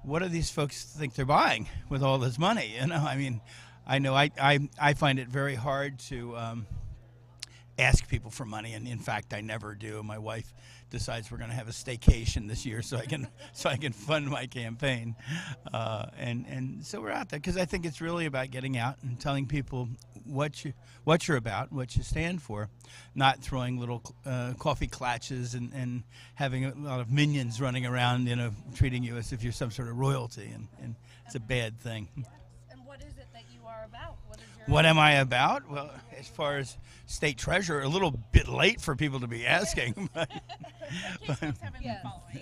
what do these folks think they're buying with all this money? I mean, I know I find it very hard to ask people for money, and in fact, I never do. My wife decides we're going to have a staycation this year so I can fund my campaign, and so we're out there because I think it's really about getting out and telling people what you're about, what you stand for, not throwing little coffee clutches and having a lot of minions running around, treating you as if you're some sort of royalty, and it's a bad thing. And what is it that you are about? What am I about? Well, as far as State Treasurer, a little bit late for people to be asking. But,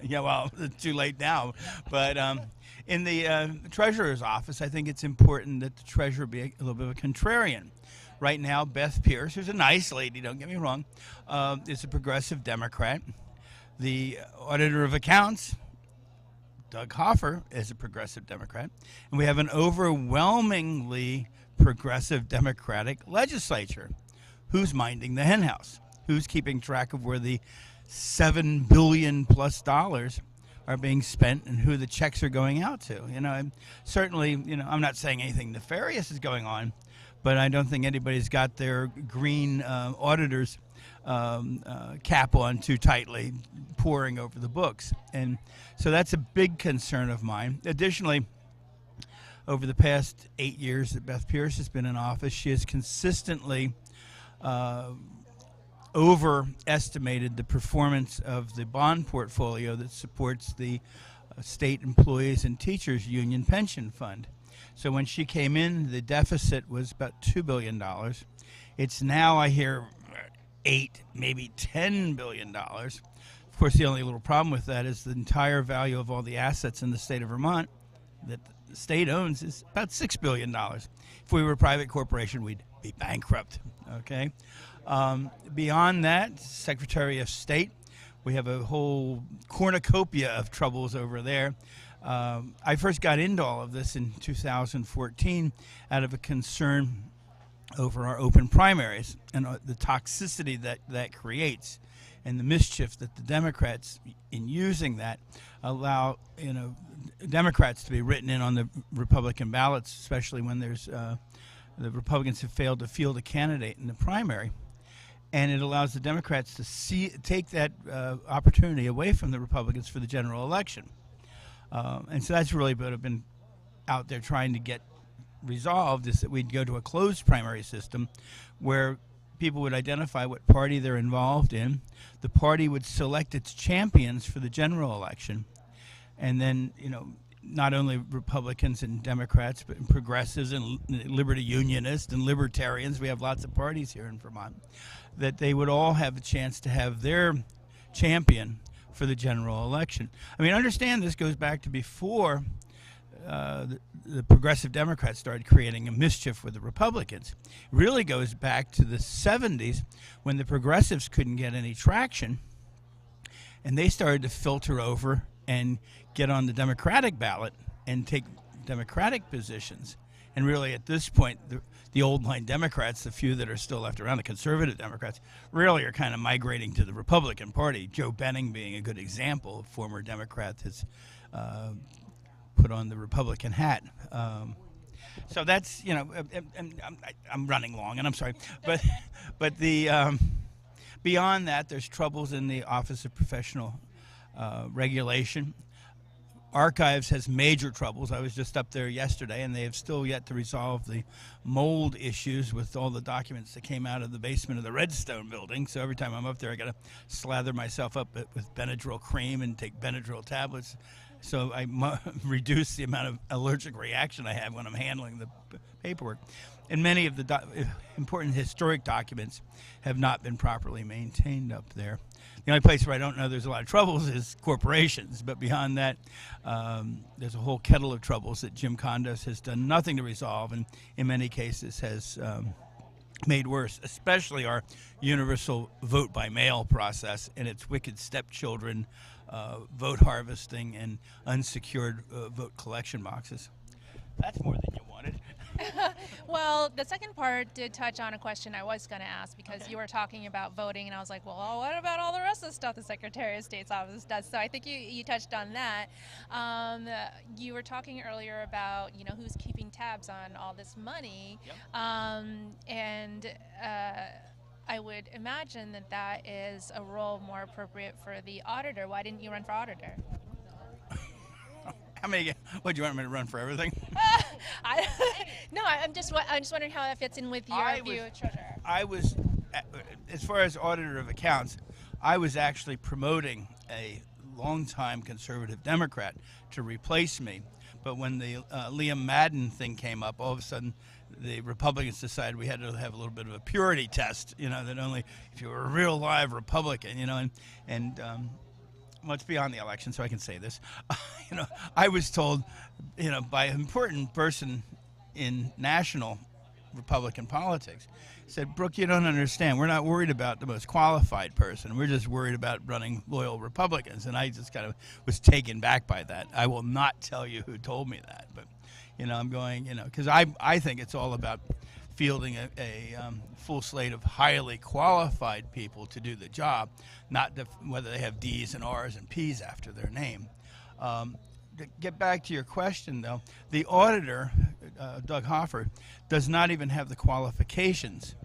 yeah, well, it's too late now. But in the Treasurer's office, I think it's important that the Treasurer be a little bit of a contrarian. Right now, Beth Pierce, who's a nice lady, don't get me wrong, is a progressive Democrat. The Auditor of Accounts, Doug Hoffer, is a progressive Democrat. And we have an overwhelmingly progressive Democratic legislature. Who's minding the henhouse? Who's keeping track of where the $7 billion plus are being spent and who the checks are going out to? Certainly, I'm not saying anything nefarious is going on, but I don't think anybody's got their green auditor's cap on too tightly, pouring over the books. And so that's a big concern of mine. Additionally, over the past 8 years that Beth Pierce has been in office, she has consistently overestimated the performance of the bond portfolio that supports the state employees and teachers union pension fund. So when she came in, the deficit was about $2 billion. It's now, I hear, $8, maybe $10 billion. Of course, the only little problem with that is the entire value of all the assets in the state of Vermont that the state owns is about $6 billion. If we were a private corporation, we'd be bankrupt, okay? Beyond that, Secretary of State, we have a whole cornucopia of troubles over there. I first got into all of this in 2014 out of a concern over our open primaries and the toxicity that creates and the mischief that the Democrats, in using that, allow Democrats to be written in on the Republican ballots, especially when there's the Republicans have failed to field a candidate in the primary. And it allows the Democrats to take that opportunity away from the Republicans for the general election. And so that's really what I've been out there trying to get resolved, is that we'd go to a closed primary system where people would identify what party they're involved in. The party would select its champions for the general election. And then, not only Republicans and Democrats, but progressives and liberty unionists and libertarians, we have lots of parties here in Vermont, that they would all have a chance to have their champion for the general election. I mean, understand this goes back to before the progressive Democrats started creating a mischief with the Republicans. It really goes back to the 70s when the progressives couldn't get any traction, and they started to filter over and get on the Democratic ballot and take Democratic positions. And really, at this point, the old line Democrats, the few that are still left around, the conservative Democrats, really are kind of migrating to the Republican Party. Joe Benning being a good example, a former Democrat that's put on the Republican hat. So that's, and I'm running long, and I'm sorry, but the beyond that, there's troubles in the Office of Professional Regulation. Archives has major troubles. I was just up there yesterday, and they have still yet to resolve the mold issues with all the documents that came out of the basement of the Redstone building. So every time I'm up there, I got to slather myself up with Benadryl cream and take Benadryl tablets. So I reduce the amount of allergic reaction I have when I'm handling the paperwork. And many of the important historic documents have not been properly maintained up there. The only place where I don't know there's a lot of troubles is corporations, but beyond that, there's a whole kettle of troubles that Jim Condos has done nothing to resolve, and in many cases has made worse, especially our universal vote by mail process and its wicked stepchildren, vote harvesting and unsecured vote collection boxes. That's more than you wanted. Well, the second part did touch on a question I was going to ask, because you were talking about voting, and I was like, well, what about all the rest of the stuff the Secretary of State's office does? So I think you touched on that. You were talking earlier about, who's keeping tabs on all this money. Yep. And I would imagine that is a role more appropriate for the auditor. Why didn't you run for auditor? How many? What, do you want me to run for everything? I'm just wondering how that fits in with your view of treasurer. I was, as far as auditor of accounts, I was actually promoting a longtime conservative Democrat to replace me. But when the Liam Madden thing came up, all of a sudden the Republicans decided we had to have a little bit of a purity test, that only if you were a real live Republican, and well, it's beyond the election, so I can say this. I was told, by an important person in national Republican politics, said, Brooke, you don't understand. We're not worried about the most qualified person. We're just worried about running loyal Republicans. And I just kind of was taken back by that. I will not tell you who told me that, but, I'm going, because I think it's all about fielding a full slate of highly qualified people to do the job, not whether they have D's and R's and P's after their name. To get back to your question, though, the auditor, Doug Hoffer, does not even have the qualifications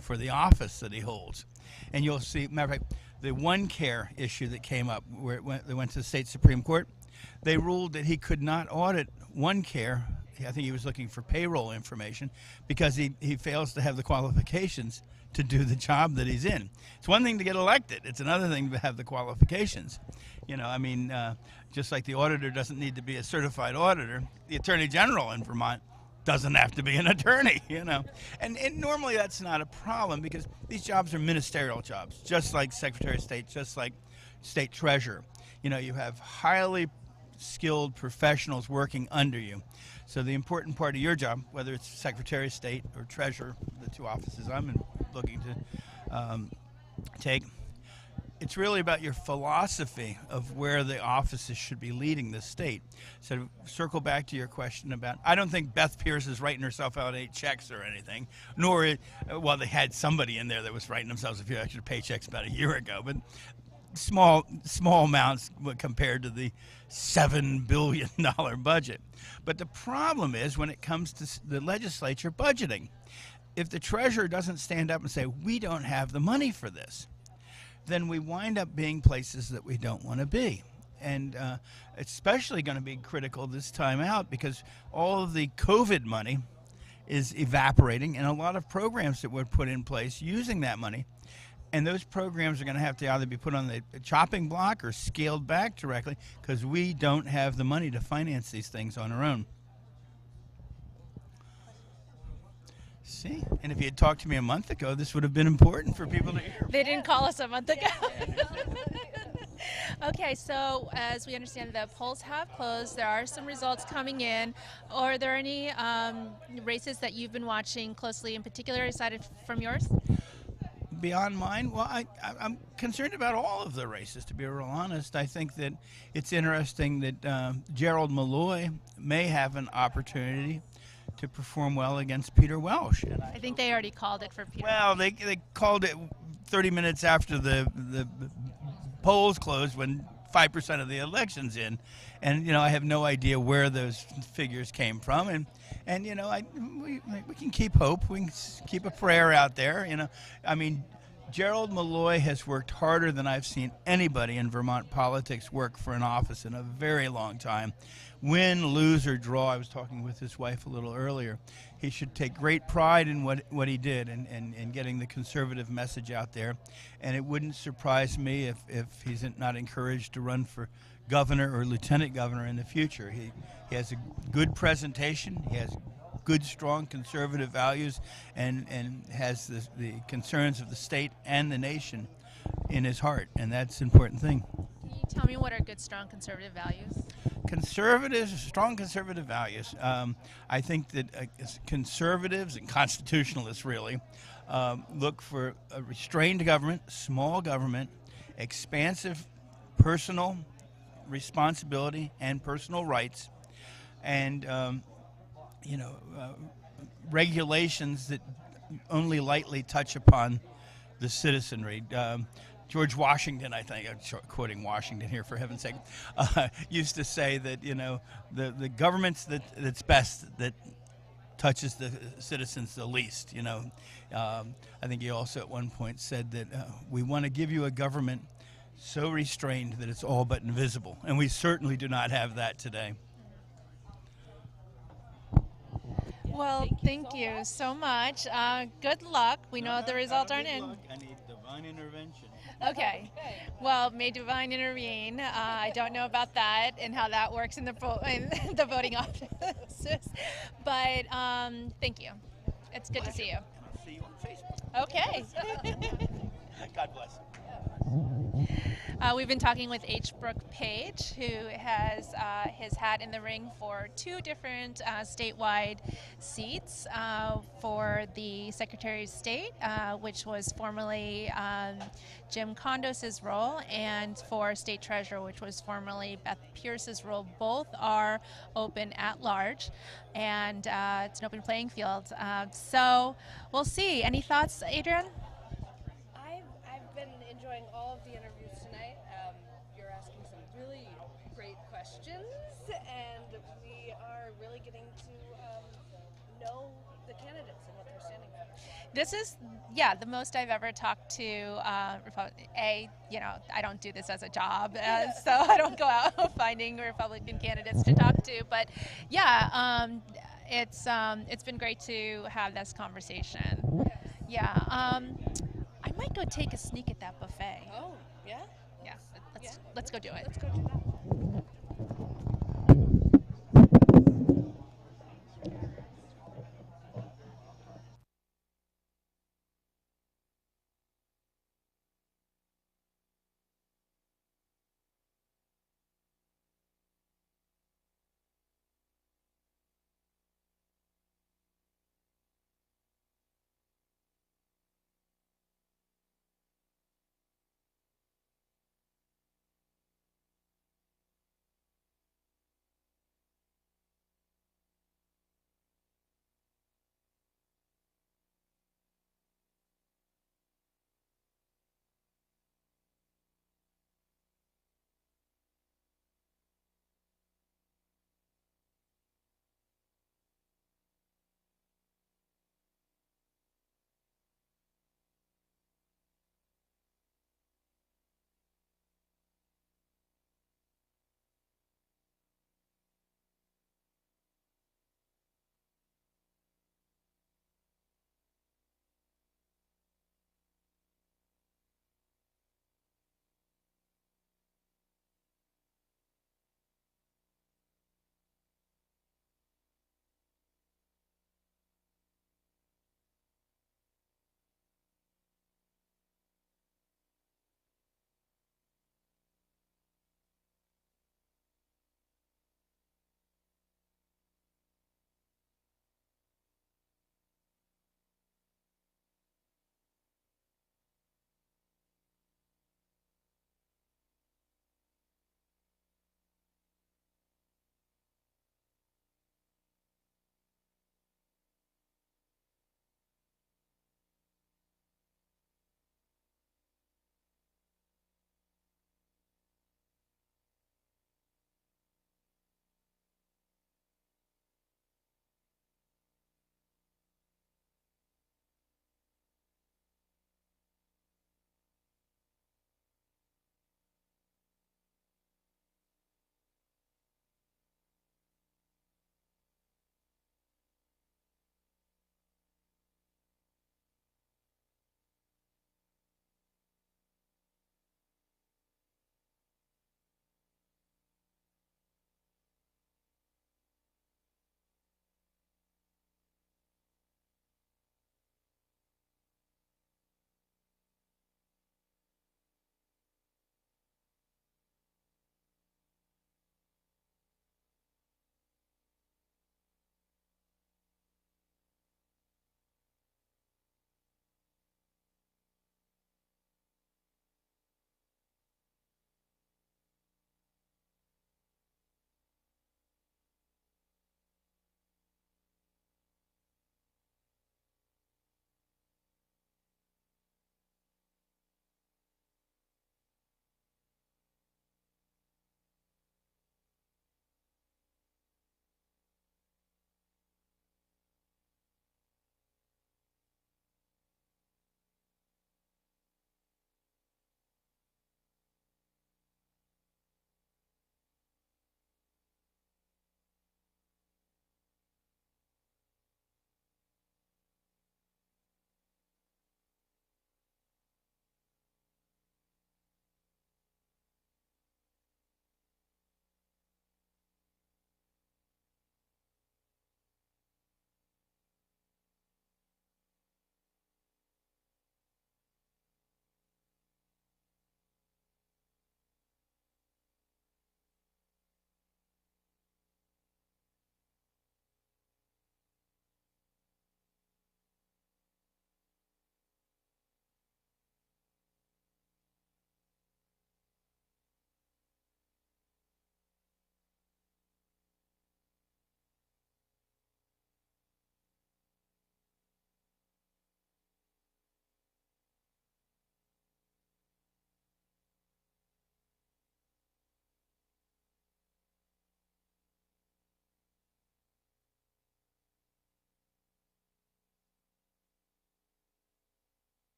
for the office that he holds. And you'll see, matter of fact, the OneCare issue that came up, where they went to the state Supreme Court, they ruled that he could not audit OneCare. I think he was looking for payroll information because he fails to have the qualifications to do the job that he's in. It's one thing to get elected. It's another thing to have the qualifications. Just like the auditor doesn't need to be a certified auditor, the Attorney General in Vermont doesn't have to be an attorney, And normally that's not a problem because these jobs are ministerial jobs, just like Secretary of State, just like State Treasurer. You have highly skilled professionals working under you. So the important part of your job, whether it's Secretary of State or Treasurer, the two offices I'm looking to take, it's really about your philosophy of where the offices should be leading the state. So to circle back to your question about, I don't think Beth Pierce is writing herself out 8 checks or anything, nor, they had somebody in there that was writing themselves a few extra paychecks about a year ago, but small amounts compared to the $7 billion budget. But the problem is when it comes to the legislature budgeting, if the treasurer doesn't stand up and say, we don't have the money for this, then we wind up being places that we don't want to be. And it's especially going to be critical this time out because all of the COVID money is evaporating and a lot of programs that were put in place using that money. And those programs are going to have to either be put on the chopping block or scaled back directly because we don't have the money to finance these things on our own. See? And if you had talked to me a month ago, this would have been important for people to hear. They didn't call us a month ago. Okay, so as we understand, the polls have closed. There are some results coming in. Are there any races that you've been watching closely, in particular, aside from yours? Beyond mine, well, I'm concerned about all of the races, to be real honest. I think that it's interesting that Gerald Malloy may have an opportunity to perform well against Peter Welsh. And I think they already called it for Peter. well, they called it 30 minutes after the polls closed when 5% of the election's in. And, I have no idea where those figures came from. And we can keep hope. We can keep a prayer out there. I mean, Gerald Malloy has worked harder than I've seen anybody in Vermont politics work for an office in a very long time. Win, lose, or draw, I was talking with his wife a little earlier, he should take great pride in what he did and getting the conservative message out there. And it wouldn't surprise me if he's not encouraged to run for governor or lieutenant governor in the future. He has a good presentation. He has good, strong conservative values and has the concerns of the state and the nation in his heart, and that's an important thing. Can you tell me what are good, strong conservative values? Strong conservative values. I think that conservatives and constitutionalists really look for a restrained government, small government, expansive personal responsibility and personal rights, and regulations that only lightly touch upon the citizenry. George Washington, I think, I'm quoting Washington here for heaven's sake, used to say that, the government's that's best that touches the citizens the least, I think he also at one point said that we want to give you a government so restrained that it's all but invisible. And we certainly do not have that today. Well, thank you so much. Good luck. We know the results aren't in. I need divine intervention. Okay. Well, may divine intervene. I don't know about that and how that works in the voting offices. But thank you. It's good to see you. I'll see you on Facebook. Okay. God bless. We've been talking with H. Brooke Page, who has his hat in the ring for two different statewide seats for the Secretary of State, which was formerly Jim Condos' role, and for State Treasurer, which was formerly Beth Pierce's role. Both are open at large, and it's an open playing field. So we'll see. Any thoughts, Adrian? I've been enjoying all of the interviews tonight. You're asking some really great questions, and we are really getting to know the candidates and what they're standing for. This is, the most I've ever talked to I don't do this as a job, so I don't go out finding Republican candidates to talk to. But it's been great to have this conversation. Yeah, I might go take a sneak at that buffet. Oh, yeah? Yeah, let's go do it. Let's go do that.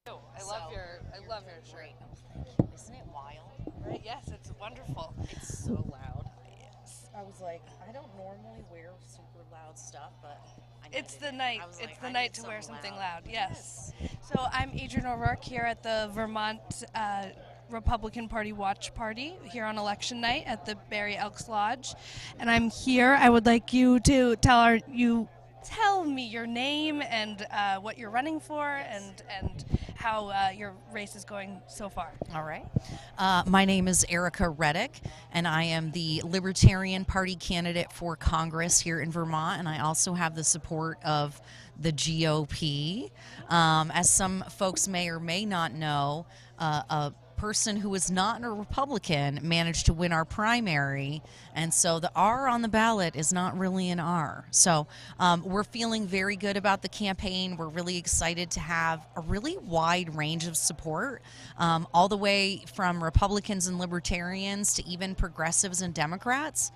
I love your shirt. Great. Oh, thank you. Isn't it wild? Right? Yes, it's wonderful. It's so loud. Yes. I was like, I don't normally wear super loud stuff, but I It's needed the it. night. I was It's like, the I night need to wear something loud. loud. Yes. So I'm Adrian O'Rourke here at the Vermont Republican Party Watch Party here on election night at the Barry Elks Lodge, and I'm here. I would like you to tell me your name and what you're running for, and how your race is going so far. All right. My name is Erica Reddick, and I am the Libertarian Party candidate for Congress here in Vermont, and I also have the support of the GOP. As some folks may or may not know, a person who is not a Republican managed to win our primary, and so the R on the ballot is not really an R. So we're feeling very good about the campaign. We're really excited to have a really wide range of support, all the way from Republicans and Libertarians to even progressives and Democrats.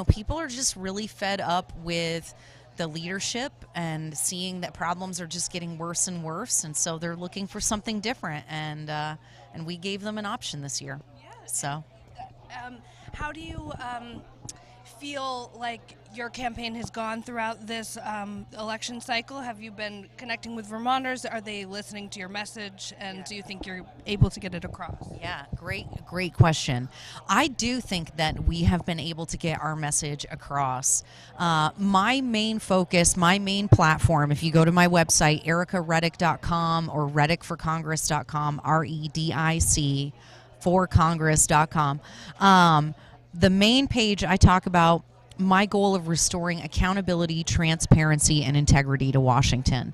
People are just really fed up with the leadership and seeing that problems are just getting worse and worse, and so they're looking for something different, and we gave them an option this year. So How do you feel like your campaign has gone throughout this election cycle? Have you been connecting with Vermonters? Are they listening to your message? And do you think you're able to get it across? Yeah, great question. I do think that we have been able to get our message across. My main focus, my main platform, if you go to my website, ericareddick.com or reddickforcongress.com, REDIC for Congress.com, the main page I talk about my goal of restoring accountability, transparency, and integrity to Washington.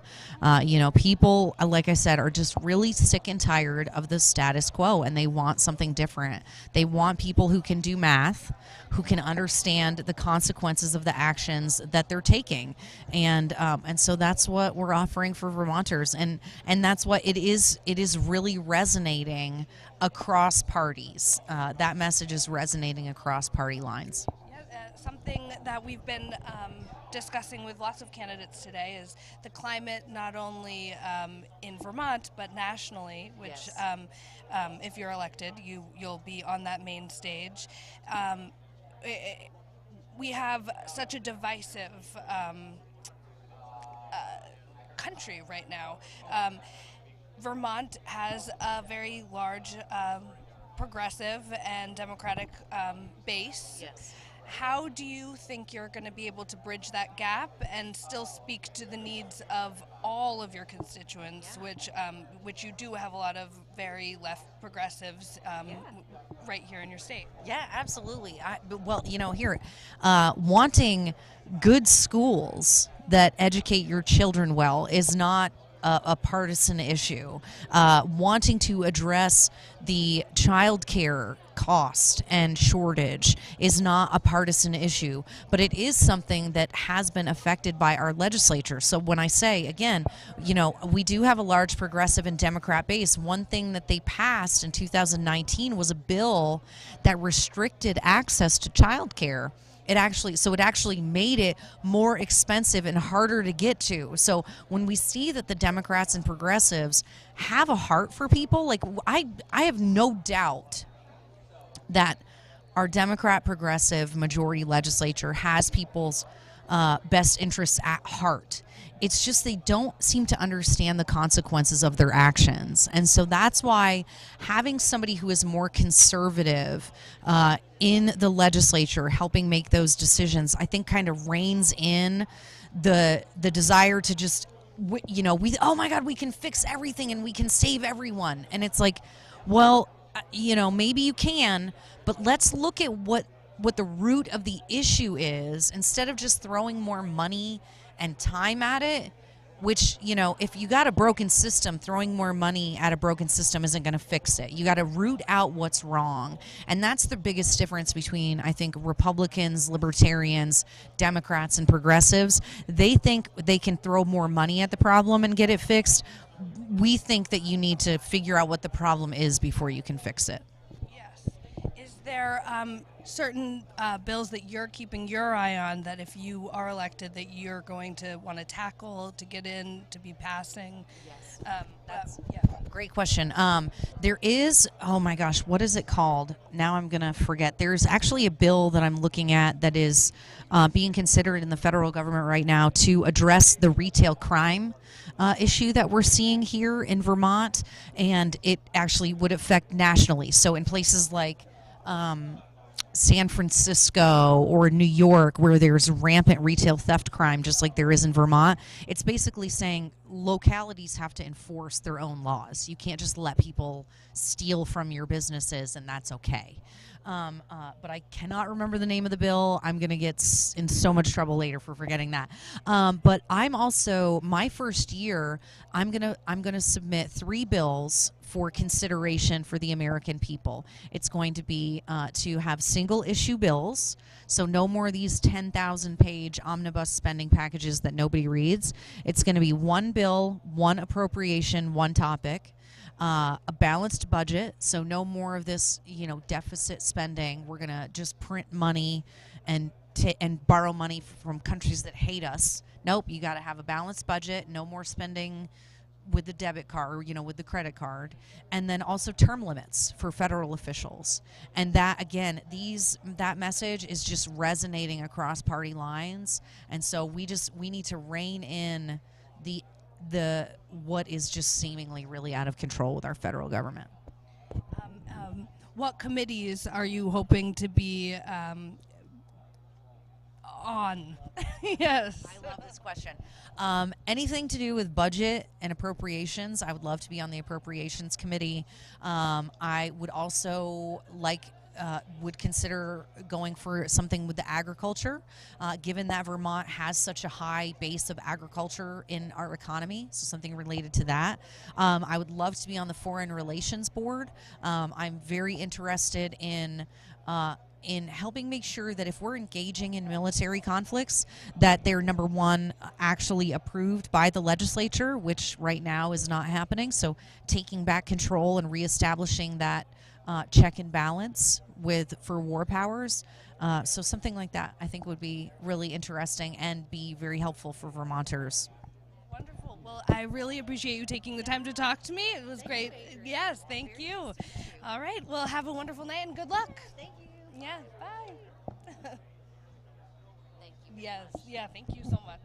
People, like I said, are just really sick and tired of the status quo, and they want something different. They want people who can do math, who can understand the consequences of the actions that they're taking, and so that's what we're offering for Vermonters, and that's what it is. It is really resonating across parties. That message is resonating across party lines. Something that we've been discussing with lots of candidates today is the climate, not only in Vermont but nationally. Which, if you're elected, you'll be on that main stage. We have such a divisive country right now. Vermont has a very large progressive and Democratic base. Yes. How do you think you're going to be able to bridge that gap and still speak to the needs of all of your constituents, which you do have a lot of very left progressives right here in your state? Yeah, absolutely. Wanting good schools that educate your children well is not a partisan issue. Wanting to address the child care cost and shortage is not a partisan issue, but it is something that has been affected by our legislature. So when I say, again, we do have a large progressive and Democrat base. One thing that they passed in 2019 was a bill that restricted access to child care. It actually made it more expensive and harder to get to. So when we see that the Democrats and progressives have a heart for people, like I have no doubt that our Democrat progressive majority legislature has people's best interests at heart. It's just they don't seem to understand the consequences of their actions. And so that's why having somebody who is more conservative in the legislature helping make those decisions, I think kind of reins in the desire to just, oh my God, we can fix everything and we can save everyone. And it's like, well, maybe you can, but let's look at what the root of the issue is instead of just throwing more money and time at it, which, if you got a broken system, throwing more money at a broken system isn't going to fix it. You got to root out what's wrong. And that's the biggest difference between, I think, Republicans, Libertarians, Democrats, and progressives. They think they can throw more money at the problem and get it fixed. We think that you need to figure out what the problem is before you can fix it. Yes. Is there certain bills that you're keeping your eye on that if you are elected that you're going to want to tackle, to get in, to be passing? Yes. Great question. There is, oh my gosh, what is it called? Now I'm going to forget. There's actually a bill that I'm looking at that is being considered in the federal government right now to address the retail crime issue that we're seeing here in Vermont, and it actually would affect nationally. So in places like San Francisco or New York, where there's rampant retail theft crime, just like there is in Vermont, it's basically saying localities have to enforce their own laws. You can't just let people steal from your businesses, and that's okay. But I cannot remember the name of the bill. I'm going to get in so much trouble later for forgetting that. But I'm also, my first year, I'm gonna submit 3 bills for consideration for the American people. It's going to be to have single issue bills, so no more of these 10,000 page omnibus spending packages that nobody reads. It's going to be one bill, one appropriation, one topic. A balanced budget, so no more of this, deficit spending. We're gonna just print money and borrow money from countries that hate us. Nope, you got to have a balanced budget. No more spending with the debit card, with the credit card, and then also term limits for federal officials. And that, again, that message is just resonating across party lines. And so we need to rein in the what is just seemingly really out of control with our federal government. What committees are you hoping to be on? Yes. I love this question. Anything to do with budget and appropriations, I would love to be on the appropriations committee. I would also would consider going for something with the agriculture, given that Vermont has such a high base of agriculture in our economy, so something related to that. I would love to be on the Foreign Relations Board. I'm very interested in helping make sure that if we're engaging in military conflicts, that they're, number one, actually approved by the legislature, which right now is not happening. So taking back control and reestablishing that check and balance for war powers. So something like that I think would be really interesting and be very helpful for Vermonters. Wonderful. Well, I really appreciate you taking the time to talk to me. It was great. Yes, thank you. All right. Well, have a wonderful night and good luck. Thank you. Yeah, bye. Thank you. Yes, yeah, thank you so much.